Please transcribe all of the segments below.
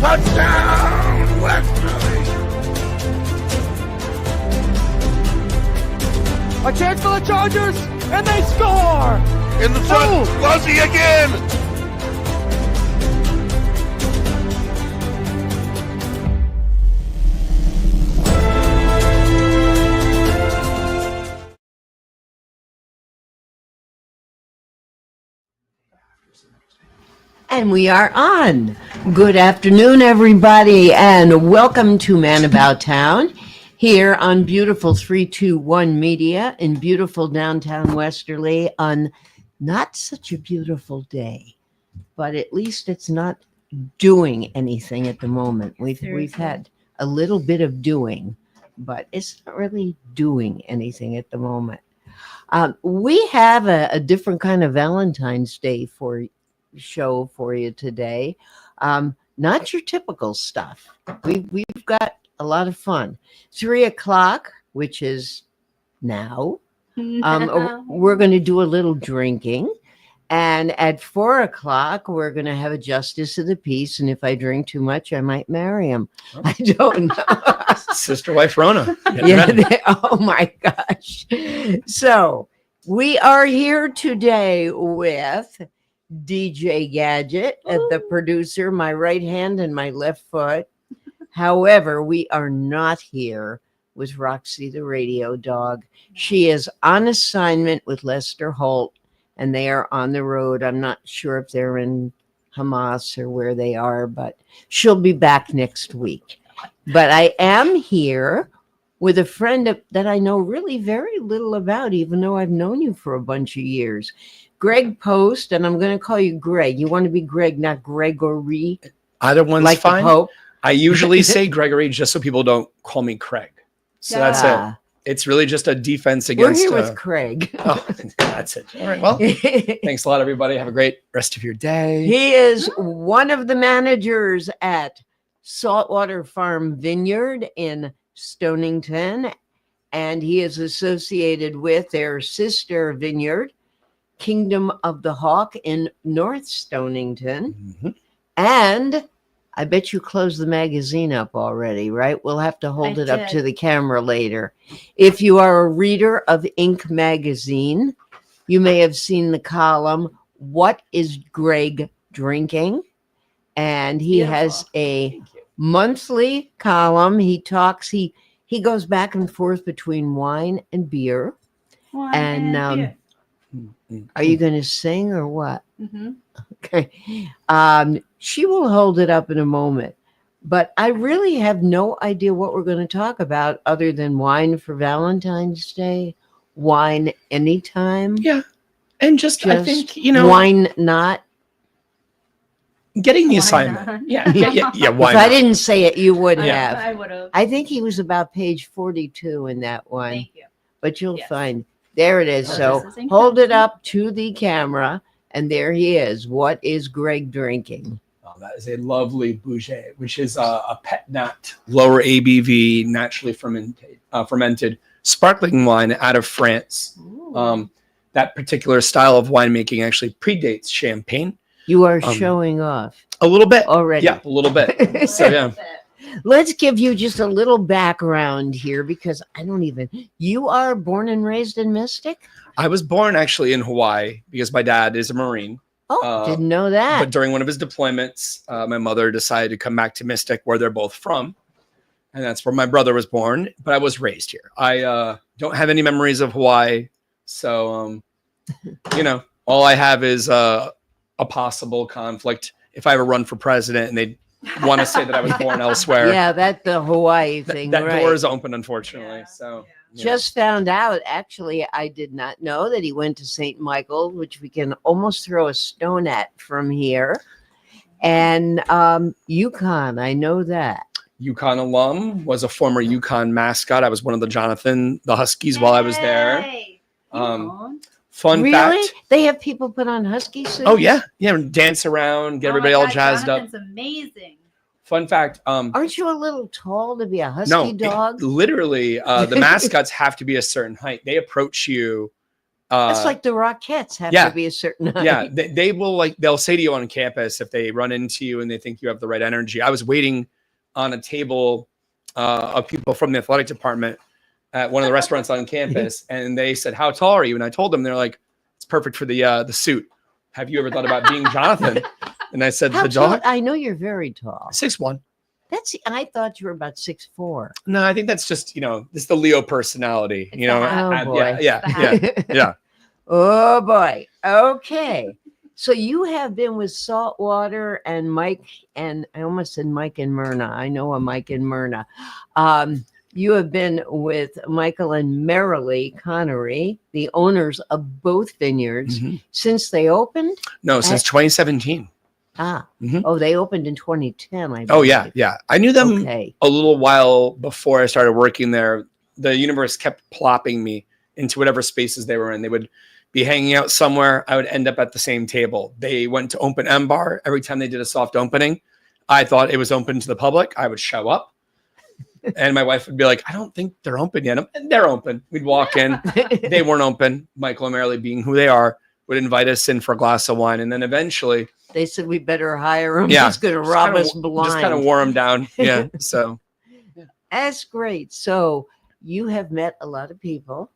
Touchdown, Westerly! A chance for the Chargers, and they score! In the front, Fuzzy again! And we are on. Good afternoon, everybody, and welcome to Man About Town here on beautiful 321 Media in beautiful downtown Westerly on not such a beautiful day, but at least it's not doing anything at the moment. We've had a little bit of doing, but it's not really doing anything at the moment. We have a different kind of Valentine's Day show for you today. Not your typical stuff. We've got a lot of fun. 3 o'clock, which is now, we're going to do a little drinking. And at 4 o'clock, we're going to have a justice of the peace. And if I drink too much, I might marry him. Oh. I don't know. Sister wife Rona. Oh my gosh. So we are here today with DJ Gadget, the producer, my right hand and my left foot. However, we are not here with Roxy the radio dog. She is on assignment with Lester Holt, and they are on the road. I'm not sure if they're in Hamas or where they are, but she'll be back next week. But I am here with a friend that I know really very little about, even though I've known you for a bunch of years. Greg Post, and I'm going to call you Greg. You want to be Greg, not Gregory? Either one's like fine. The Pope? I usually say Gregory just so people don't call me Craig. So that's it. It's really just a defense against. We're here with Craig. Oh, that's it. All right. Well, thanks a lot, everybody. Have a great rest of your day. He is one of the managers at Saltwater Farm Vineyard in Stonington, and he is associated with their sister vineyard, Kingdom of the Hawk in North Stonington. Mm-hmm. And I bet you closed the magazine up already, right? We'll have to hold it up to the camera later. If you are a reader of Inc. magazine, you may have seen the column, What is Greg Drinking? And he has a monthly column. He talks, he goes back and forth between wine and beer. Beer. Are you going to sing or what? Mm-hmm. Okay. She will hold it up in a moment, but I really have no idea what we're going to talk about other than wine for Valentine's Day, wine anytime. Yeah. And just I think, wine not. Getting the assignment. Not? Yeah. Why if not? I didn't say it, you would have. I would have. I think he was about page 42 in that one. Thank you. But you'll find. There it is. So hold it up to the camera, and there he is. What is Greg drinking? Oh, that is a lovely Bouget, which is a pet nat, lower ABV, naturally fermented sparkling wine out of France. That particular style of winemaking actually predates champagne. You are showing off. A little bit. Already. Yeah, a little bit. So, yeah. Let's give you just a little background here because you are born and raised in Mystic? I was born actually in Hawaii because my dad is a Marine. Oh, didn't know that. But during one of his deployments, my mother decided to come back to Mystic where they're both from. And that's where my brother was born. But I was raised here. I don't have any memories of Hawaii. So, all I have is a possible conflict. If I ever run for president and they want to say that I was born elsewhere. Yeah, that's the Hawaii thing. That right. door is open, unfortunately. Yeah. So just found out. Actually, I did not know that he went to St. Michael, which we can almost throw a stone at from here. And UConn, I know that. UConn alum, was a former UConn mascot. I was one of the Huskies while I was there. Fun fact. They have people put on Husky suits? Oh, yeah. Yeah, dance around, get everybody all jazzed Jonathan's up. Amazing. Fun fact. Aren't you a little tall to be a Husky dog? Literally, the mascots have to be a certain height. They approach you That's like the Rockettes have yeah. to be a certain height. Yeah, they will they'll say to you on campus if they run into you and they think you have the right energy. I was waiting on a table of people from the athletic department at one of the restaurants on campus, and they said, "How tall are you?" And I told them, they're like, "It's perfect for the suit. Have you ever thought about being Jonathan?" And I said, How "The tall? dog." I know you're very tall. 6'1". I thought you were about 6'4". No, I think that's just this the Leo personality. It's the hat. Oh, boy. Yeah. Oh boy. Okay. So you have been with Saltwater and Mike, and I almost said Mike and Myrna. I know a Mike and Myrna. You have been with Michael and Marilee Connery, the owners of both vineyards, since they opened. No, since 2017. Oh, they opened in 2010. I believe. Oh yeah. I knew them Okay. a little while before I started working there. The universe kept plopping me into whatever spaces they were in. They would be hanging out somewhere. I would end up at the same table. They went to Open M Bar every time they did a soft opening. I thought it was open to the public. I would show up, and my wife would be like, "I don't think they're open yet." And they're open. We'd walk in. They weren't open. Michael and Marilee, being who they are, would invite us in for a glass of wine, and then eventually They said we better hire him. Yeah. He's going to rob us blind. just kind of wore them down. Yeah. So That's great. So you have met a lot of people.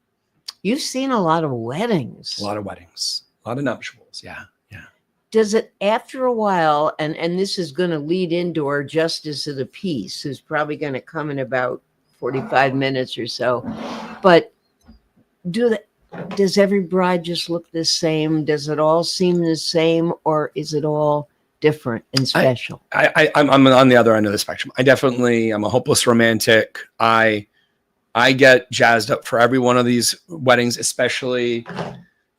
You've seen a lot of weddings. a lot of weddings, a lot of nuptials. Yeah. Does it, after a while, and this is going to lead into our justice of the peace, who's probably going to come in about 45 minutes or so, but does every bride just look the same? Does it all seem the same, or is it all different and special? I'm on the other end of the spectrum. I'm a hopeless romantic. I get jazzed up for every one of these weddings, especially,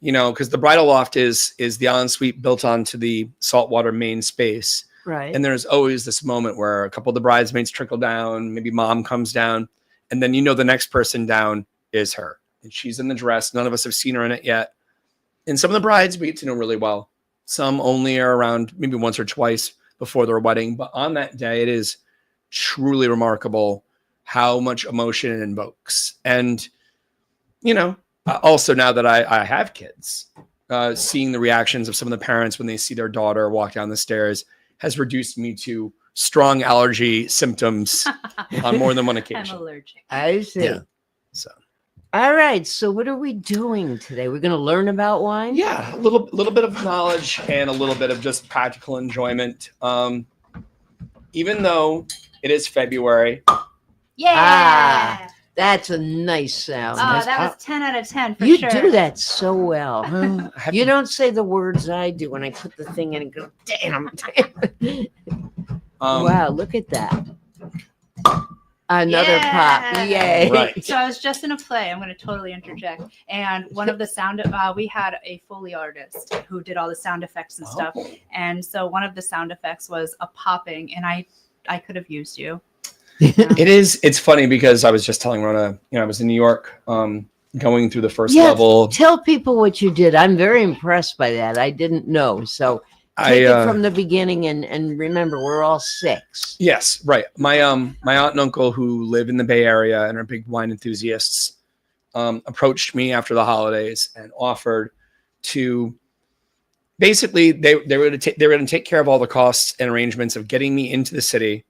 because the bridal loft is the ensuite built onto the saltwater main space. Right. And there's always this moment where a couple of the bridesmaids trickle down, maybe mom comes down, and then the next person down is her. And she's in the dress. None of us have seen her in it yet. And some of the brides we get to know really well. Some only are around maybe once or twice before their wedding. But on that day, it is truly remarkable how much emotion it invokes. And, also now that I have kids, seeing the reactions of some of the parents when they see their daughter walk down the stairs has reduced me to strong allergy symptoms on more than one occasion. I'm allergic. I see. Yeah. So. All right. So what are we doing today? We're going to learn about wine? Yeah, a little bit of knowledge and a little bit of just practical enjoyment. Even though it is February. Yeah. That's a nice sound. Oh, that was 10 out of 10 for You sure. do that so well. Have You don't say the words I do when I put the thing in and go, damn. Wow, look at that. Another Yeah. pop. Yay. Right. So I was just in a play. I'm going to totally interject. And one of the we had a Foley artist who did all the sound effects and stuff. And so one of the sound effects was a popping, and I could have used you. It's funny because I was just telling Rona, I was in New York, going through the first level. Tell people what you did. I'm very impressed by that. I didn't know. So take it from the beginning, and remember, we're all 6. Yes, right. My aunt and uncle who live in the Bay Area and are big wine enthusiasts approached me after the holidays and offered to basically they were going to take care of all the costs and arrangements of getting me into the city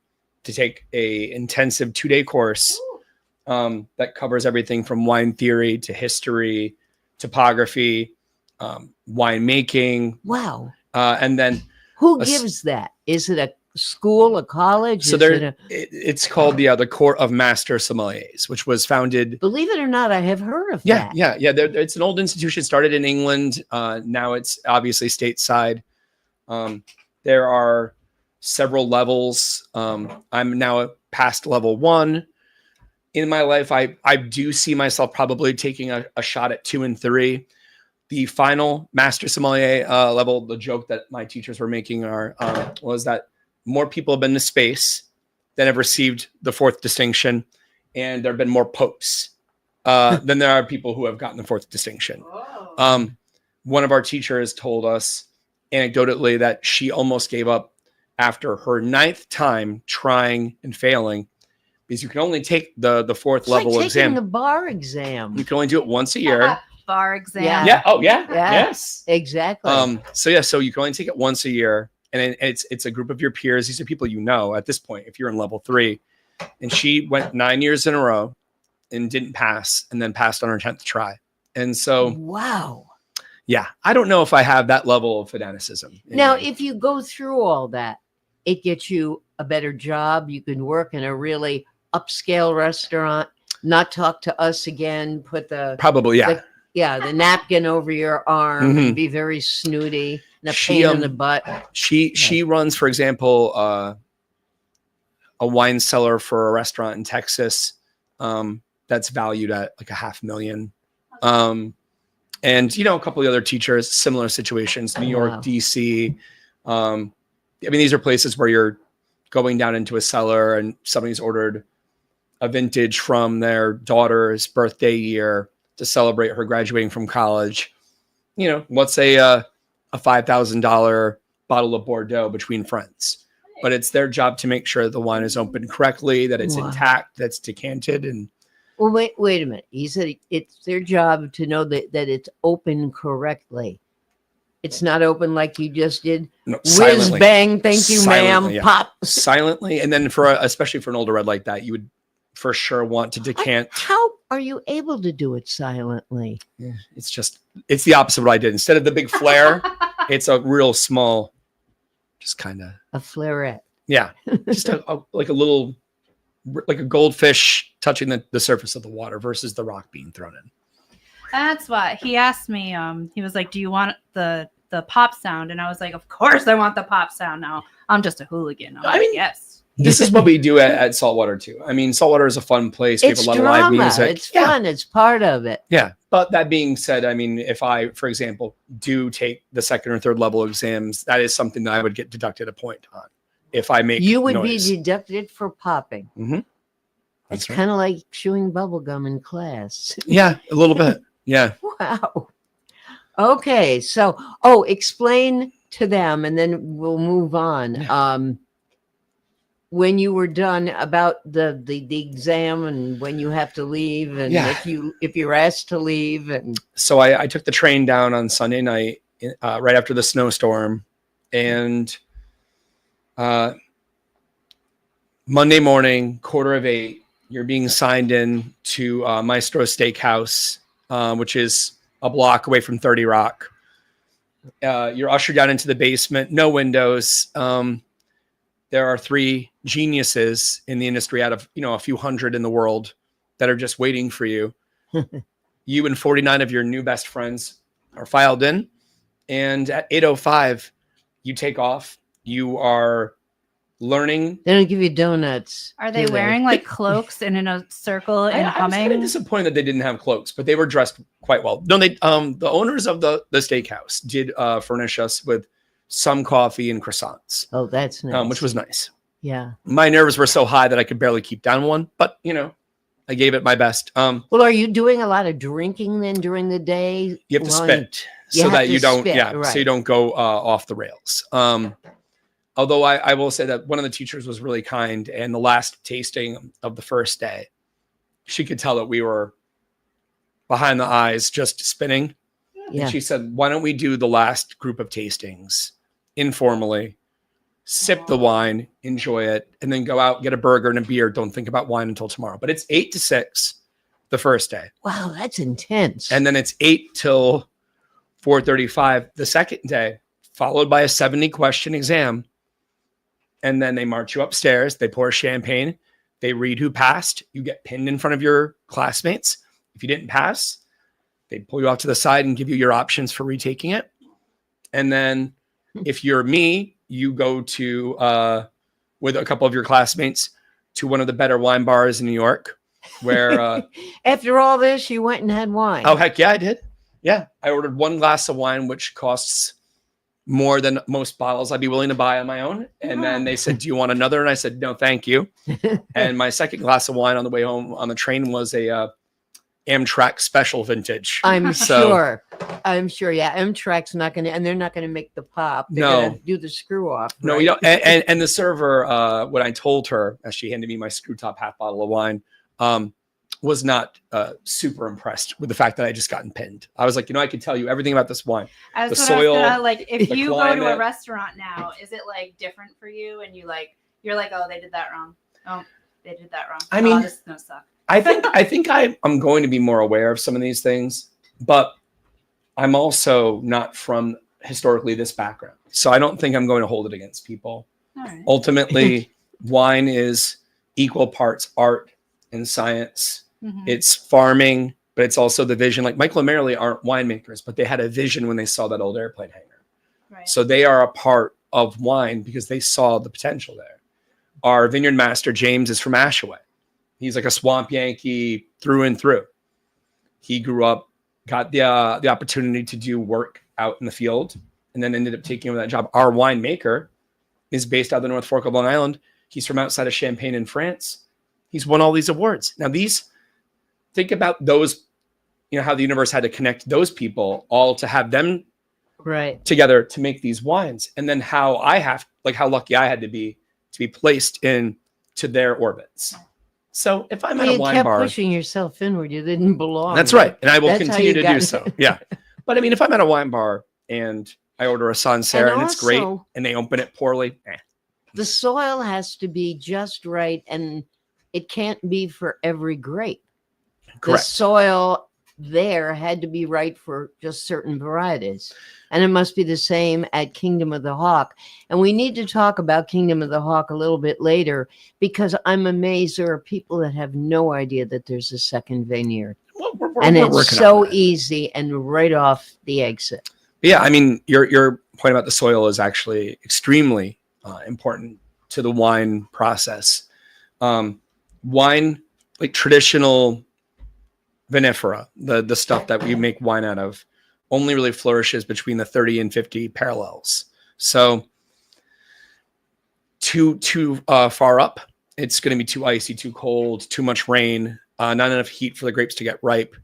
to take a intensive 2-day course that covers everything from wine theory to history, topography, wine making. Wow. And then Who gives that? Is it a school, a college? So it's called the Court of Master Sommeliers, which was founded. Believe it or not, I have heard of that. Yeah. It's an old institution started in England. Now it's obviously stateside. There are several levels. I'm now past level 1 in my life. I do see myself probably taking a shot at 2 and 3. The final master sommelier level, the joke that my teachers were making was that more people have been to space than have received the 4th distinction, and there have been more popes than there are people who have gotten the 4th distinction. One of our teachers told us anecdotally that she almost gave up after her 9th time trying and failing, because you can only take the 4th level like exam. taking the bar exam. You can only do it once a year. bar exam. Yeah. Oh, yeah. Yeah. Yes. Exactly. So you can only take it once a year, and it's a group of your peers. These are people you know at this point. If you're in level 3, and she went 9 years in a row and didn't pass, and then passed on her 10th try. And so, Wow. yeah, I don't know if I have that level of fanaticism. Now, if you go through all that, it gets you a better job. You can work in a really upscale restaurant, not talk to us again, put the probably, yeah, the napkin over your arm, Mhm. and be very snooty and a She, pain in the butt. She runs, for example, a wine cellar for a restaurant in Texas that's valued at like $500,000. And a couple of other teachers, similar situations, New York, Wow. DC. I mean, these are places where you're going down into a cellar and somebody's ordered a vintage from their daughter's birthday year to celebrate her graduating from college. Let's say a $5,000 bottle of Bordeaux between friends. But it's their job to make sure the wine is opened correctly, that it's Wow. intact, that's decanted, and Well, wait a minute. You said it's their job to know that it's open correctly. It's not open like you just did. Whiz silently. bang, thank you, ma'am. Silently, yeah. Pop. Silently, and then especially for an older red like that, you would for sure want to decant. How are you able to do it silently? Yeah, it's the opposite of what I did. Instead of the big flare, it's a real small, just kind of A flaret. yeah, just like a little, like a goldfish touching the surface of the water versus the rock being thrown in. That's why he asked me. He was like, "Do you want the pop sound?" And I was like, "Of course, I want the pop sound." Now I'm just a hooligan. I mean, yes. This is what we do at Saltwater too. I mean, Saltwater is a fun place. We have It's a lot drama. of live music. It's fun. It's part of it. Yeah. But that being said, I mean, if I, for example, do take the second or third level exams, that is something that I would get deducted a point on if I make You would noise. be deducted for popping. Mhm. It's That's right. kind of like chewing bubble gum in class. Yeah, a little bit. Yeah. Wow. Okay. So, explain to them, and then we'll move on. When you were done about the exam, and when you have to leave, and Yeah. if you're asked to leave, and So I took the train down on Sunday night, right after the snowstorm, and Monday morning, 7:45, you're being signed in to Maestro Steakhouse, which is a block away from 30 Rock. You're ushered down into the basement, no windows. There are 3 geniuses in the industry out of a few hundred in the world that are just waiting for you. You and 49 of your new best friends are filed in, and at 8:05, you take off. You are learning. they don't give you donuts. Are they do wearing like cloaks and in a circle and I was kind of humming? disappointed that they didn't have cloaks, but they were dressed quite well. No, they the owners of the steakhouse did furnish us with some coffee and croissants, Oh, that's nice. which was nice. Yeah. My nerves were so high that I could barely keep down one, but I gave it my best. Well, are you doing a lot of drinking then during the day? You have to while spit you so have that to you don't, spit, so right. you don't go off the rails. Although I will say that one of the teachers was really kind, and the last tasting of the first day, she could tell that we were behind the eyes, just spinning. Yeah. And she said, "Why don't we do the last group of tastings informally? Sip the wine, enjoy it, and then go out, get a burger and a beer. Don't think about wine until tomorrow." But it's 8 to 6 the first day. Wow, that's intense. And then it's 8 till 4:35 the second day, followed by a 70 question exam. And then they march you upstairs. They pour champagne. They read who passed. You get pinned in front of your classmates. If you didn't pass, they pull you off to the side and give you your options for retaking it. And then if you're me, you go to, with a couple of your classmates, to one of the better wine bars in New York, where After all this, you went and had wine. oh, heck yeah, I did. Yeah. I ordered 1 glass of wine, which costs more than most bottles I'd be willing to buy on my own. And then they said, "Do you want another?" And I said, "No, thank you." And my second glass of wine on the way home on the train was a Amtrak special vintage. I'm So- sure. I'm sure. Yeah. Amtrak's not going to, and they're not going to make the pop. They're No. going to do the screw off. No, right? you don't. And the server, when I told her, as she handed me my screw top half bottle of wine, was not super impressed with the fact that I just gotten pinned. I was like, I can tell you everything about this wine. That's The what I was soil, gonna, like, if the you go to a climate. restaurant now, is it like different for you? And you're like, oh, they did that wrong. Oh, they did that wrong. I mean, this is gonna suck. I think I'm going to be more aware of some of these things, but I'm also not from historically this background. So I don't think I'm going to hold it against people. All right. Ultimately, wine is equal parts art and science. Mhm. It's farming, but it's also the vision. Like Michael and Marilee aren't winemakers, but they had a vision when they saw that old airplane hangar. Right. So they are a part of wine because they saw the potential there. Our vineyard master, James, is from Ashaway. He's like a swamp Yankee through and through. He grew up, got the opportunity to do work out in the field, and then ended up taking over that job. Our winemaker is based out of the North Fork of Long Island. He's from outside of Champagne in France. He's won all these awards. Now think about those, how the universe had to connect those people all to have them Right. together to make these wines. And then how lucky I had to be placed into their orbits. So if I'm at a You wine kept bar, pushing yourself inward. You didn't belong. that's right. And I will That's how continue you to got do it. so. Yeah. But I mean, if I'm at a wine bar and I order a Sancerre and it's great also, and they open it poorly, the soil has to be just right, and it can't be for every grape. correct. The soil there had to be right for just certain varieties. And it must be the same at Kingdom of the Hawk. And we need to talk about Kingdom of the Hawk a little bit later, because I'm amazed there are people that have no idea that there's a second vineyard. Well, we're It's working so on that. easy and right off the exit. Yeah, I mean, your point about the soil is actually extremely important to the wine process. Wine, like traditional vinifera, the stuff that we make wine out of, only really flourishes between the 30 and 50 parallels. So too far up, it's going to be too icy, too cold, too much rain, not enough heat for the grapes to get ripe.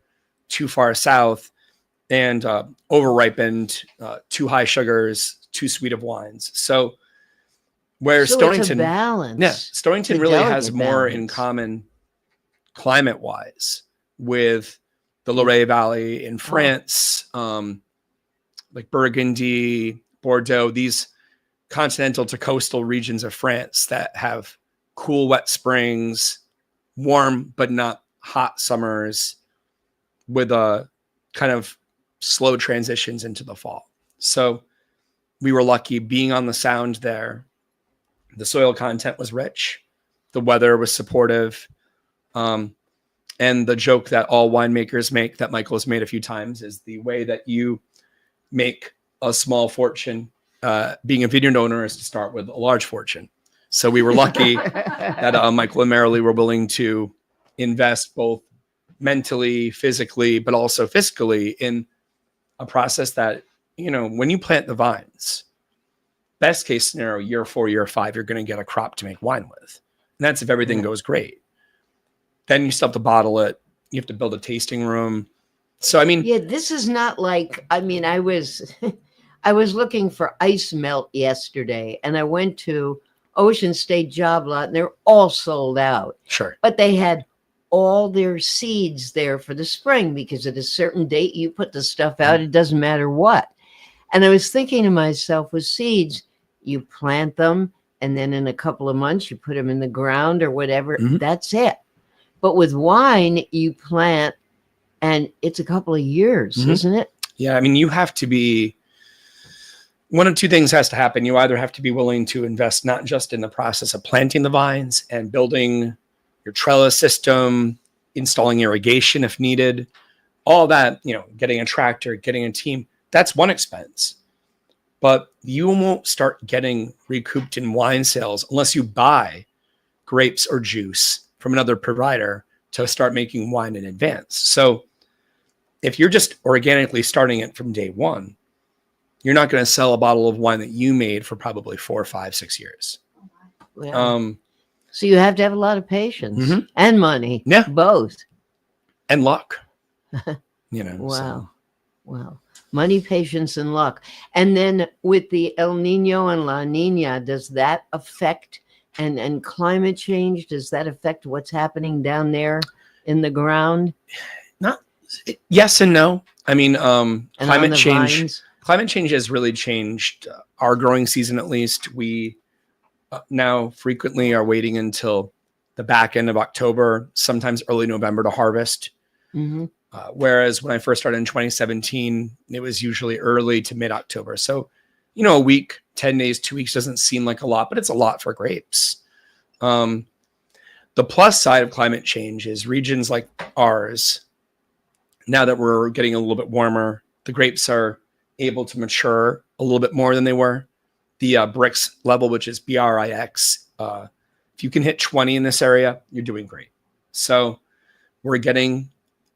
Too far south, and over-ripened, too high sugars, too sweet of wines. So where So Stonington, it's a balance. yeah, Stonington It's a really has delicate more in balance. common climate-wise with the Loire Valley in France, like Burgundy, Bordeaux, these continental to coastal regions of France that have cool, wet springs, warm but not hot summers, with a kind of slow transitions into the fall. So we were lucky being on the Sound there. The soil content was rich. The weather was supportive. And the joke that all winemakers make, that Michael has made a few times, is the way that you make a small fortune being a vineyard owner is to start with a large fortune. So we were lucky that Michael and Marilee were willing to invest both mentally, physically, but also fiscally in a process that, when you plant the vines, best case scenario, year 4, year 5, you're going to get a crop to make wine with. And that's if everything goes great. Then you still have to bottle it. You have to build a tasting room. So, I mean, Yeah, this is not like, I was I was looking for ice melt yesterday, and I went to Ocean State Job Lot, and they're all sold out. sure. But they had all their seeds there for the spring, because at a certain date you put the stuff out, it doesn't matter what. And I was thinking to myself, with seeds, you plant them, and then in a couple of months you put them in the ground or whatever. Mhm. That's it. But with wine, you plant, and it's a couple of years, Mhm. isn't it? Yeah, I mean, you have to be, one of two things has to happen. You either have to be willing to invest not just in the process of planting the vines and building your trellis system, installing irrigation if needed, all that, getting a tractor, getting a team, that's one expense. But you won't start getting recouped in wine sales unless you buy grapes or juice from another provider to start making wine in advance. So if you're just organically starting it from day one, you're not going to sell a bottle of wine that you made for probably 4, 5, 6 years. Yeah. So you have to have a lot of patience Mhm. and money. Yeah. Both. And luck. Wow. So. Wow. Money, patience, and luck. And then with the El Nino and La Nina, does that affect and climate change? Does that affect what's happening down there in the ground Not yes and no. I mean, and on climate the change. vines? Climate change has really changed our growing season. At least we now frequently are waiting until the back end of October, sometimes early November, to harvest. Mhm. Whereas when I first started in 2017, it was usually early to mid October. So, a week, 10 days, 2 weeks doesn't seem like a lot, but it's a lot for grapes. The plus side of climate change is regions like ours, now that we're getting a little bit warmer, the grapes are able to mature a little bit more than they were. The Brix level, which is BRIX, if you can hit 20 in this area, you're doing great. So we're getting,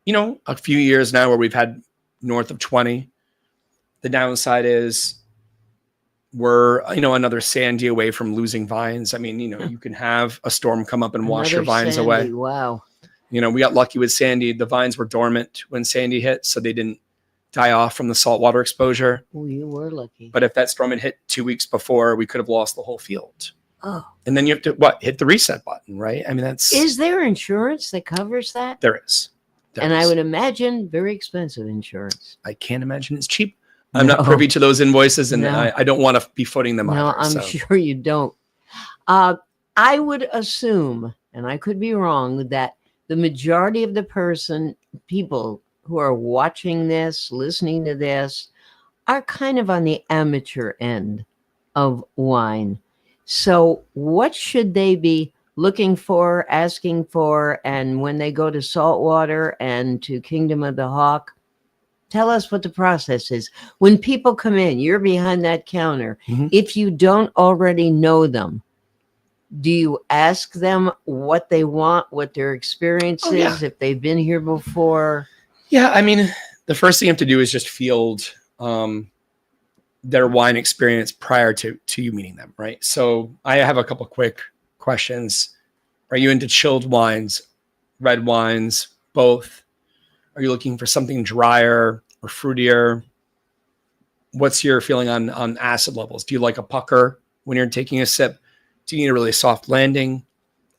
a few years now where we've had north of 20. The downside is we're, another Sandy away from losing vines. I mean, you can have a storm come up and wash your Another vines Sandy, away. Wow. We got lucky with Sandy. The vines were dormant when Sandy hit, so they didn't die off from the saltwater exposure. Oh, you were lucky. But if that storm had hit 2 weeks before, we could have lost the whole field. Oh. And then you have to hit the reset button, right? I mean, Is there insurance that covers that? There is. And I would imagine very expensive insurance. I can't imagine it's cheap. I'm not privy to those invoices, and No. I don't want to be footing them No, either. I'm sure you don't. I would assume, and I could be wrong, that the majority of the people who are watching this, listening to this, are kind of on the amateur end of wine. So what should they be looking for, asking for, and when they go to Saltwater and to Kingdom of the Hawk? Tell us what the process is. When people come in, you're behind that counter. Mhm. If you don't already know them, do you ask them what they want, what their experience is, if they've been here before? Yeah, I mean, the first thing you have to do is just field their wine experience prior to you meeting them, right? So I have a couple quick questions. Are you into chilled wines, red wines, both? Are you looking for something drier or fruitier? What's your feeling on acid levels? Do you like a pucker when you're taking a sip? Do you need a really soft landing?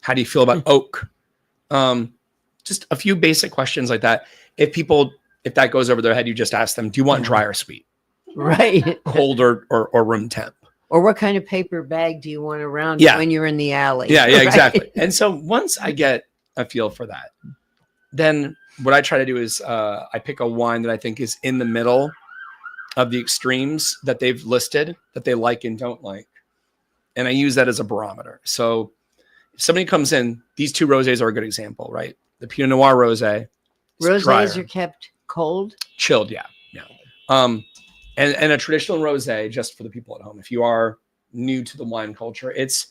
How do you feel about oak? Just a few basic questions like that. If that goes over their head, you just ask them, do you want dry or sweet? Right. Cold or room temp? Or what kind of paper bag do you want around when you're in the alley? Yeah, right? exactly. And so once I get a feel for that, then what I try to do is I pick a wine that I think is in the middle of the extremes that they've listed that they like and don't like. And I use that as a barometer. So if somebody comes in, these two rosés are a good example, right? The Pinot Noir rosé. Rosés are kept cold? Chilled, yeah. And a traditional rosé, just for the people at home, if you are new to the wine culture, it's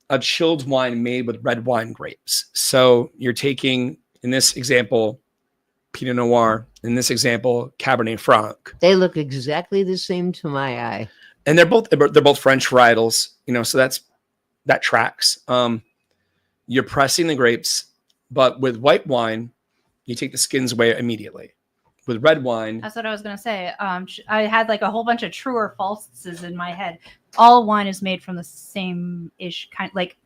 a chilled wine made with red wine grapes. So you're taking, in this example, Pinot Noir, in this example, Cabernet Franc. They look exactly the same to my eye. And they're both French varietals, so that tracks. You're pressing the grapes, but with white wine, you take the skins away immediately. With red wine, that's what I was gonna say. I had like a whole bunch of true or falses in my head. All wine is made from the same-ish kind, like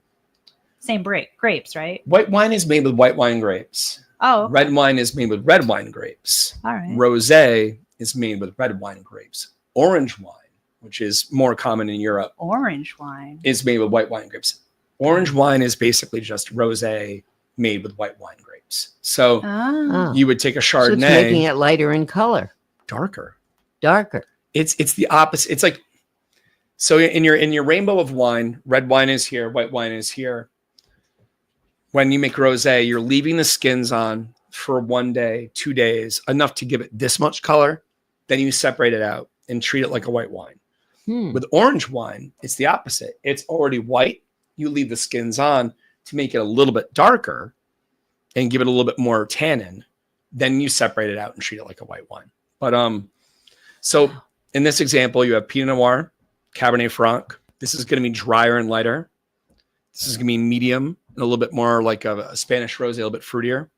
same grapes, right? White wine is made with white wine grapes. Oh, okay. Red wine is made with red wine grapes. All right. Rosé is made with red wine grapes. Orange wine, which is more common in Europe, Orange wine is made with white wine grapes. Orange wine is basically just rosé made with white wine grapes. So you would take a Chardonnay. So it's making it lighter in color. Darker. It's the opposite. It's like, so in your rainbow of wine, red wine is here, white wine is here. When you make rosé, you're leaving the skins on for 1 day, 2 days, enough to give it this much color. Then you separate it out and treat it like a white wine. With orange wine, it's the opposite. It's already white. You leave the skins on to make it a little bit darker and give it a little bit more tannin. Then you separate it out and treat it like a white wine. But so in this example, you have Pinot Noir, Cabernet Franc. This is going to be drier and lighter. This is going to be medium and a little bit more like a Spanish rosé, a little bit fruitier.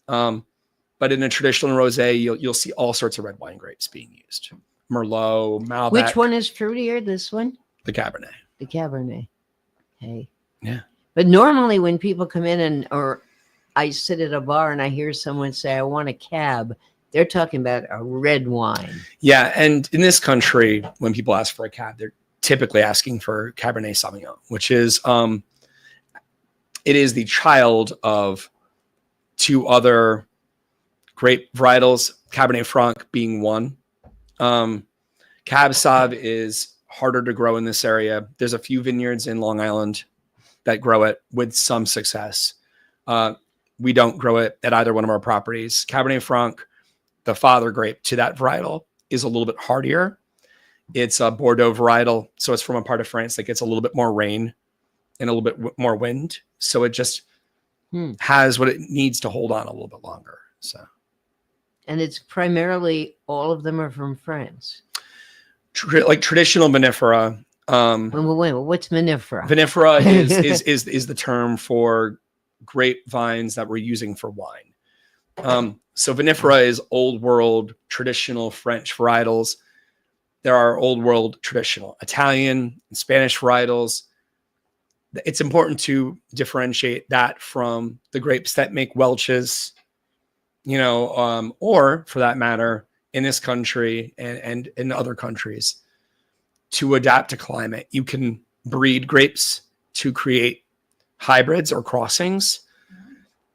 But in a traditional rosé, you'll see all sorts of red wine grapes being used. Merlot, Malbec. Which one is fruitier? This one? The Cabernet. The Cabernet. Hey. Yeah. But normally when people come in or I sit at a bar and I hear someone say, I want a cab, they're talking about a red wine. Yeah, and in this country, when people ask for a cab, they're typically asking for Cabernet Sauvignon, which is it is the child of two other grape varietals, Cabernet Franc being one. Cab Sauv is harder to grow in this area. There's a few vineyards in Long Island that grow it with some success. We don't grow it at either one of our properties. Cabernet Franc, the father grape to that varietal, is a little bit hardier. It's a Bordeaux varietal, so it's from a part of France that gets a little bit more rain and a little bit more wind. So it just has what it needs to hold on a little bit longer. So, and it's primarily, all of them are from France. Like traditional vinifera. Wait, what's vinifera? Vinifera is the term for grapevines that we're using for wine. So vinifera is old world traditional French varietals. There are old world traditional Italian and Spanish varietals. It's important to differentiate that from the grapes that make Welch's, or for that matter, in this country and in other countries, to adapt to climate. You can breed grapes to create hybrids or crossings.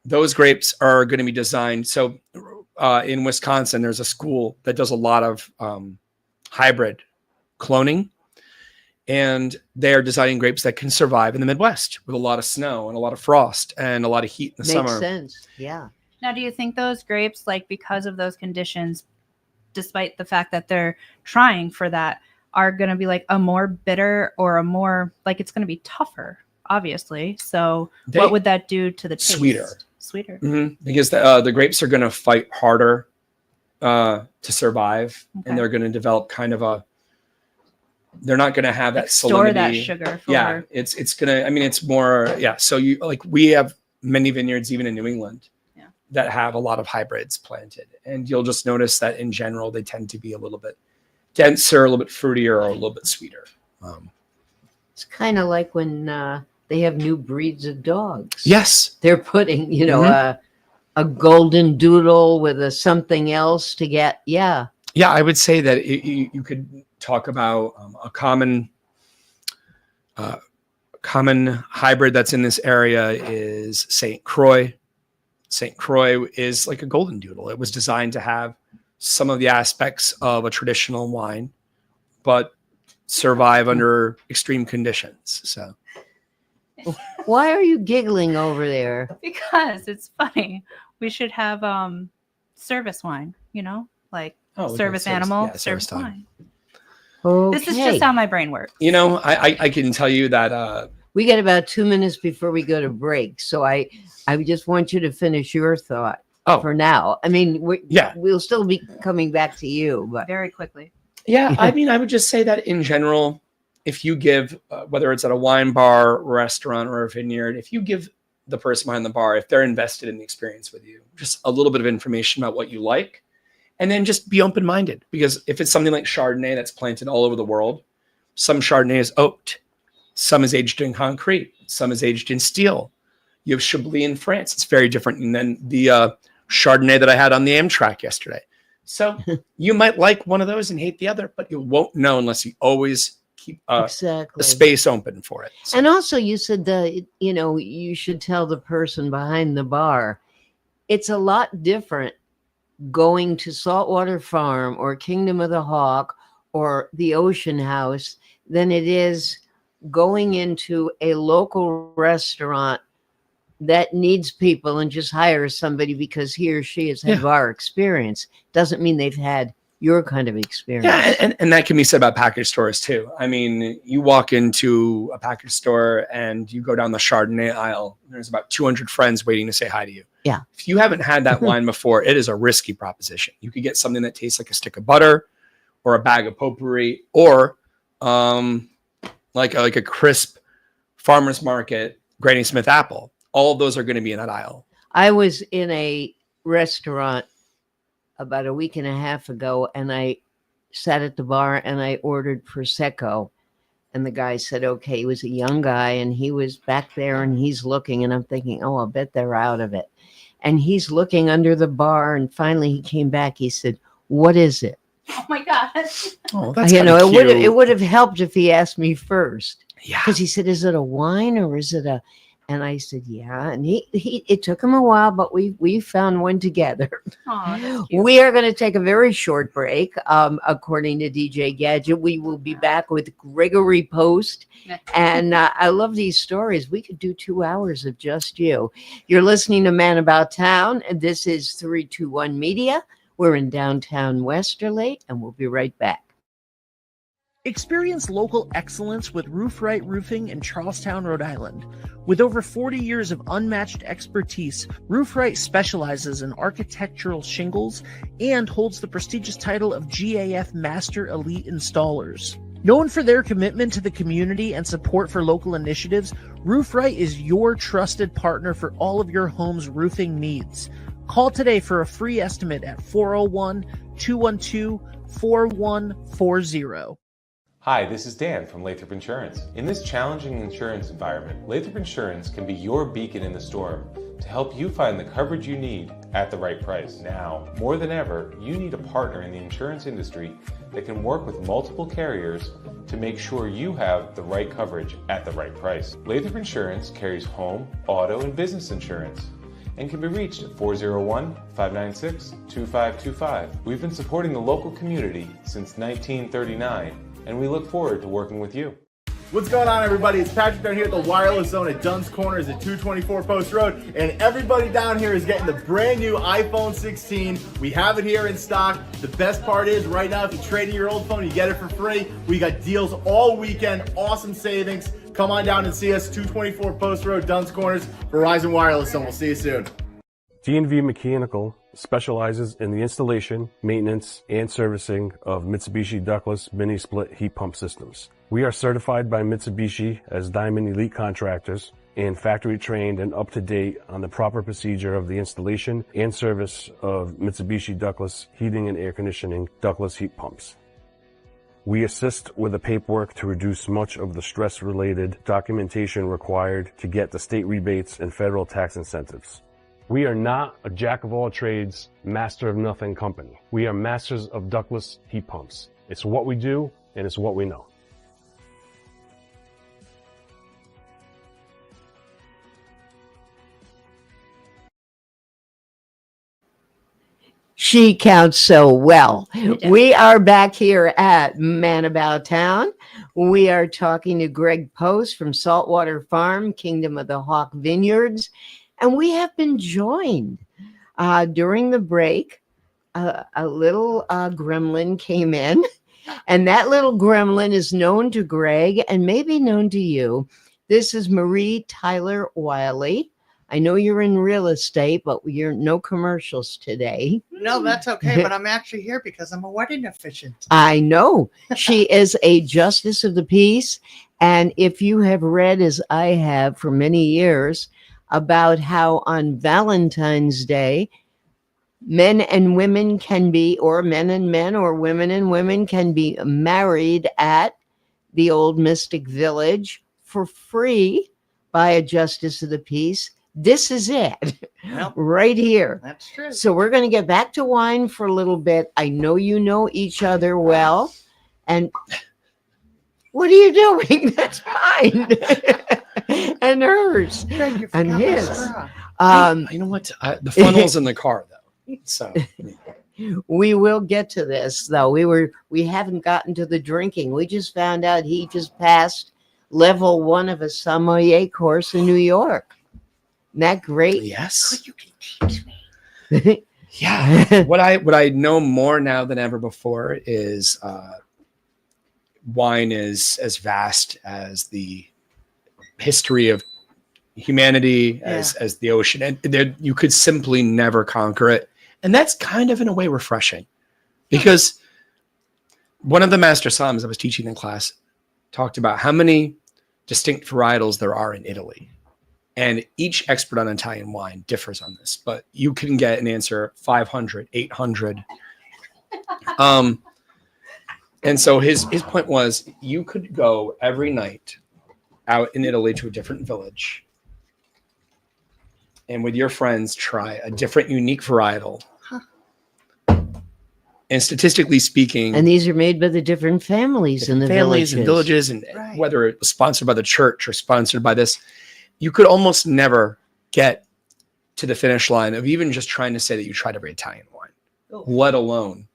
Those grapes are going to be designed. So in Wisconsin, there's a school that does a lot of hybrid cloning, and they're designing grapes that can survive in the Midwest with a lot of snow and a lot of frost and a lot of heat in the summer. Makes sense. Yeah. Now, do you think those grapes, like because of those conditions, despite the fact that they're trying for that, are going to be like a more bitter or a more, like it's going to be tougher, obviously. So what would that do to the taste? Sweeter. Mm-hmm. Because the grapes are going to fight harder to survive, and they're going to develop kind of they're not going to have that store salinity. That sugar. It's going to, it's more, So we have many vineyards, even in New England, that have a lot of hybrids planted. And you'll just notice that in general, they tend to be a little bit denser, a little bit fruitier, or a little bit sweeter. It's kind of like when they have new breeds of dogs. Yes. They're putting, a golden doodle with a something else to get. Yeah. Yeah, I would say that you could talk about a common hybrid that's in this area is St. Croix. St. Croix is like a golden doodle. It was designed to have some of the aspects of a traditional wine, but survive under extreme conditions. So, why are you giggling over there? Because it's funny. We should have service wine, service animal, service wine. Okay. This is just how my brain works. I can tell you that we get about 2 minutes before we go to break. So I just want you to finish your thought for now. We'll still be coming back to you, but very quickly. Yeah. I would just say that in general, if you give, whether it's at a wine bar, restaurant, or a vineyard, if you give the person behind the bar, if they're invested in the experience with you, just a little bit of information about what you like, and then just be open-minded. Because if it's something like Chardonnay that's planted all over the world, some Chardonnay is oaked, some is aged in concrete, some is aged in steel. You have Chablis in France. It's very different than the Chardonnay that I had on the Amtrak yesterday. So you might like one of those and hate the other, but you won't know unless you always keep a space open for it. So. And also you said that, you should tell the person behind the bar. It's a lot different going to Saltwater Farm or Kingdom of the Hawk or the Ocean House than it is going into a local restaurant that needs people and just hires somebody because he or she has had bar experience. Doesn't mean they've had your kind of experience. Yeah, and that can be said about package stores too. You walk into a package store and you go down the Chardonnay aisle, and there's about 200 friends waiting to say hi to you. Yeah. If you haven't had that wine before, it is a risky proposition. You could get something that tastes like a stick of butter or a bag of potpourri or like a crisp farmer's market Granny Smith apple. All of those are going to be in that aisle. I was in a restaurant about a week and a half ago, and I sat at the bar and I ordered Prosecco. And the guy said, okay, he was a young guy and he was back there and he's looking. And I'm thinking, oh, I'll bet they're out of it. And he's looking under the bar. And finally he came back. He said, what is it? Oh my gosh. Oh, that's You know, kinda cute. it would have helped if he asked me first. Yeah. Because he said, is it a wine or is it a, and I said, yeah. And it took him a while, but we found one together. Aw, that's cute. We are going to take a very short break. According to DJ Gadget, we will be back with Gregory Post. And I love these stories. We could do 2 hours of just you. You're listening to Man About Town, and this is 321 Media. We're in downtown Westerly, and we'll be right back. Experience local excellence with Roof Right Roofing in Charlestown, Rhode Island. With over 40 years of unmatched expertise, Roof Right specializes in architectural shingles and holds the prestigious title of GAF Master Elite Installers. Known for their commitment to the community and support for local initiatives, Roof Right is your trusted partner for all of your home's roofing needs. Call today for a free estimate at 401-212-4140. Hi, this is Dan from Lathrop Insurance. In this challenging insurance environment, Lathrop Insurance can be your beacon in the storm to help you find the coverage you need at the right price. Now, more than ever, you need a partner in the insurance industry that can work with multiple carriers to make sure you have the right coverage at the right price. Lathrop Insurance carries home, auto, and business insurance and can be reached at 401-596-2525. We've been supporting the local community since 1939, and we look forward to working with you. What's going on, everybody? It's Patrick down here at the Wireless Zone at Dunn's Corners at 224 Post Road, and everybody down here is getting the brand new iPhone 16. We have it here in stock. The best part is right now, if you trade in your old phone, you get it for free. We got deals all weekend, awesome savings. Come on down and see us, 224 Post Road, Dunn's Corners, Verizon Wireless Zone. We'll see you soon. D&V Mechanical specializes in the installation, maintenance, and servicing of Mitsubishi ductless mini-split heat pump systems. We are certified by Mitsubishi as Diamond Elite Contractors and factory trained and up to date on the proper procedure of the installation and service of Mitsubishi ductless heating and air conditioning ductless heat pumps. We assist with the paperwork to reduce much of the stress-related documentation required to get the state rebates and federal tax incentives. We are not a jack-of-all-trades, master-of-nothing company. We are masters of ductless heat pumps. It's what we do, and it's what we know. She counts so well. We are back here at Man About Town. We are talking to Greg Post from Saltwater Farm, Kingdom of the Hawk Vineyards. And we have been joined during the break. A little gremlin came in, and that little gremlin is known to Greg and maybe known to you. This is Marie Tyler Wiley. I know you're in real estate, but you're no commercials today. No, that's okay. But I'm actually here because I'm a wedding officiant. I know. She is a justice of the peace. And if you have read, as I have for many years, about how on Valentine's Day, men and women can be, or men and men, or women and women can be married at the old Mystic Village for free by a justice of the peace. This is it, Well, right here. that's true. So we're going to get back to wine for a little bit. I know you know each other well. And what are you doing? That's mine. And hers. Thank you for And coming, his. Sarah. You know what? The funnel's in the car, though. So We will get to this, though. We haven't gotten to the drinking. We just found out he just passed level 1 of a sommelier course in New York. Isn't that great? yes. You can teach me. Yeah. What I know more now than ever before is wine is as vast as the history of humanity, as the ocean, and there, you could simply never conquer it. And that's kind of in a way refreshing, because one of the master somms I was teaching in class talked about how many distinct varietals there are in Italy. And each expert on Italian wine differs on this, but you can get an answer 500, 800. And so his point was, you could go every night out in Italy to a different village, and with your friends try a different, unique varietal. And statistically speaking, And these are made by the different families in the families and villages. villages, and Right. whether it was sponsored by the church or sponsored by this, you could almost never get to the finish line of even just trying to say that you tried every Italian wine, Oh. let alone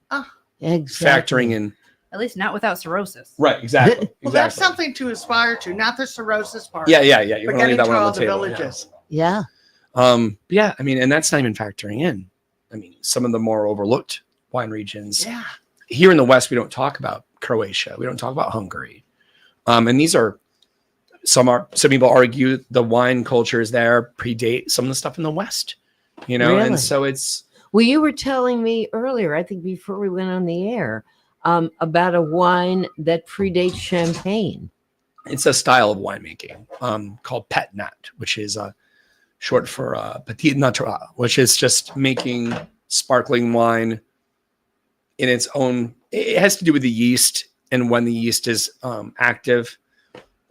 Exactly. factoring in. At least not without cirrhosis. Right, exactly. Well, that's something to aspire to, not the cirrhosis part. Yeah. You but want to leave getting that to one all on the the table. villages. Yeah. Yeah, I mean, and that's not even factoring in. I mean, some of the more overlooked wine regions. Yeah. Here in the West, we don't talk about Croatia. We don't talk about Hungary. And these are some people argue the wine cultures there predate some of the stuff in the West, you know, Really? and so it's. Well, you were telling me earlier, I think before we went on the air, about a wine that predates champagne. It's a style of winemaking called pet nat, which is short for petit natural, which is just making sparkling wine in its own. It has to do with the yeast and when the yeast is active